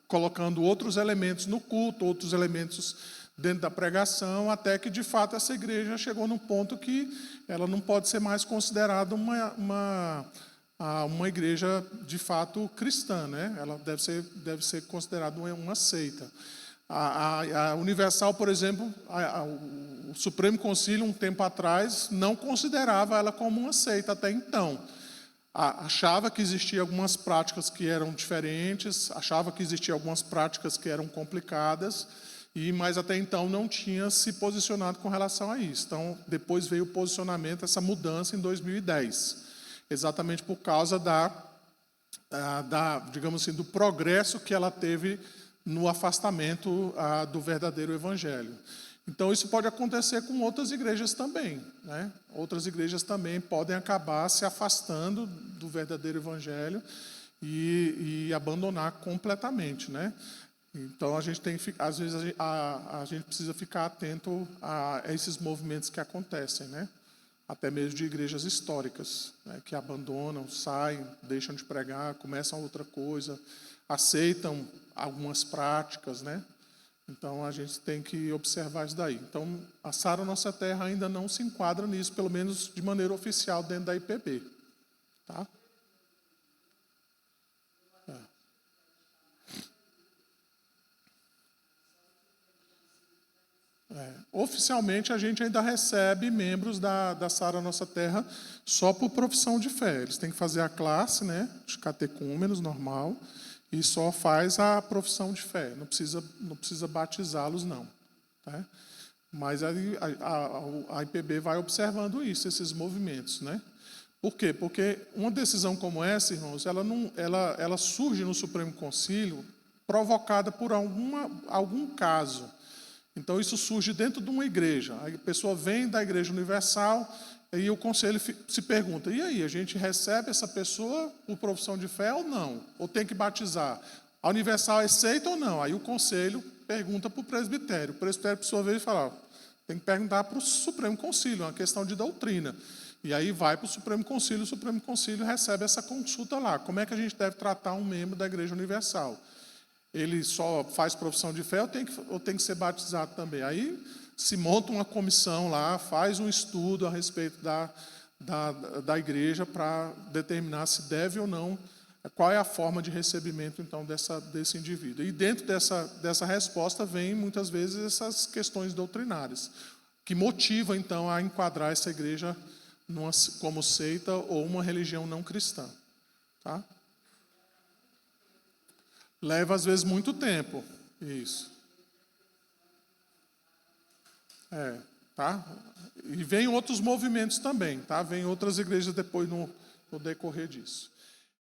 colocando outros elementos no culto, outros elementos dentro da pregação, até que, de fato, essa igreja chegou num ponto que ela não pode ser mais considerada uma igreja, de fato, cristã, né? Ela deve ser considerada uma seita. A Universal, por exemplo, o Supremo Concílio, um tempo atrás, não considerava ela como uma seita até então. Achava que existiam algumas práticas que eram diferentes, achava que existiam algumas práticas que eram complicadas, mas até então não tinha se posicionado com relação a isso. Então, depois veio o posicionamento, essa mudança em 2010, exatamente por causa digamos assim, do progresso que ela teve no afastamento do verdadeiro Evangelho. Então, isso pode acontecer com outras igrejas também, né? Outras igrejas também podem acabar se afastando do verdadeiro Evangelho e abandonar completamente, né? Então, a gente tem que, às vezes, a gente precisa ficar atento a esses movimentos que acontecem, né? Até mesmo de igrejas históricas, né? Que abandonam, saem, deixam de pregar, começam outra coisa, aceitam algumas práticas, né? Então, a gente tem que observar isso daí. Então, a Sara Nossa Terra ainda não se enquadra nisso, pelo menos de maneira oficial, dentro da IPB. Tá? Oficialmente, a gente ainda recebe membros da Sara Nossa Terra só por profissão de fé. Eles têm que fazer a classe, né, de catecúmenos, normal, e só faz a profissão de fé. Não precisa batizá-los, não. Tá? Mas aí a IPB vai observando isso, esses movimentos, né? Por quê? Porque uma decisão como essa, irmãos, ela surge no Supremo Concílio provocada por algum caso. Então, isso surge dentro de uma igreja. A pessoa vem da Igreja Universal e o conselho se pergunta, e aí, a gente recebe essa pessoa por profissão de fé ou não? Ou tem que batizar? A Universal aceita ou não? Aí o conselho pergunta para o presbitério. O presbitério, por sua vez, fala, tem que perguntar para o Supremo Concílio, é uma questão de doutrina. E aí vai para o Supremo Concílio recebe essa consulta lá. Como é que a gente deve tratar um membro da Igreja Universal? Ele só faz profissão de fé ou tem que ser batizado também? Aí se monta uma comissão lá, faz um estudo a respeito da igreja para determinar se deve ou não, qual é a forma de recebimento, então, desse indivíduo. E dentro dessa resposta vem, muitas vezes, essas questões doutrinárias, que motivam, então, a enquadrar essa igreja como seita ou uma religião não cristã. Tá? Leva, às vezes, muito tempo. Isso. Tá? E vem outros movimentos também, tá? Vem outras igrejas depois no decorrer disso.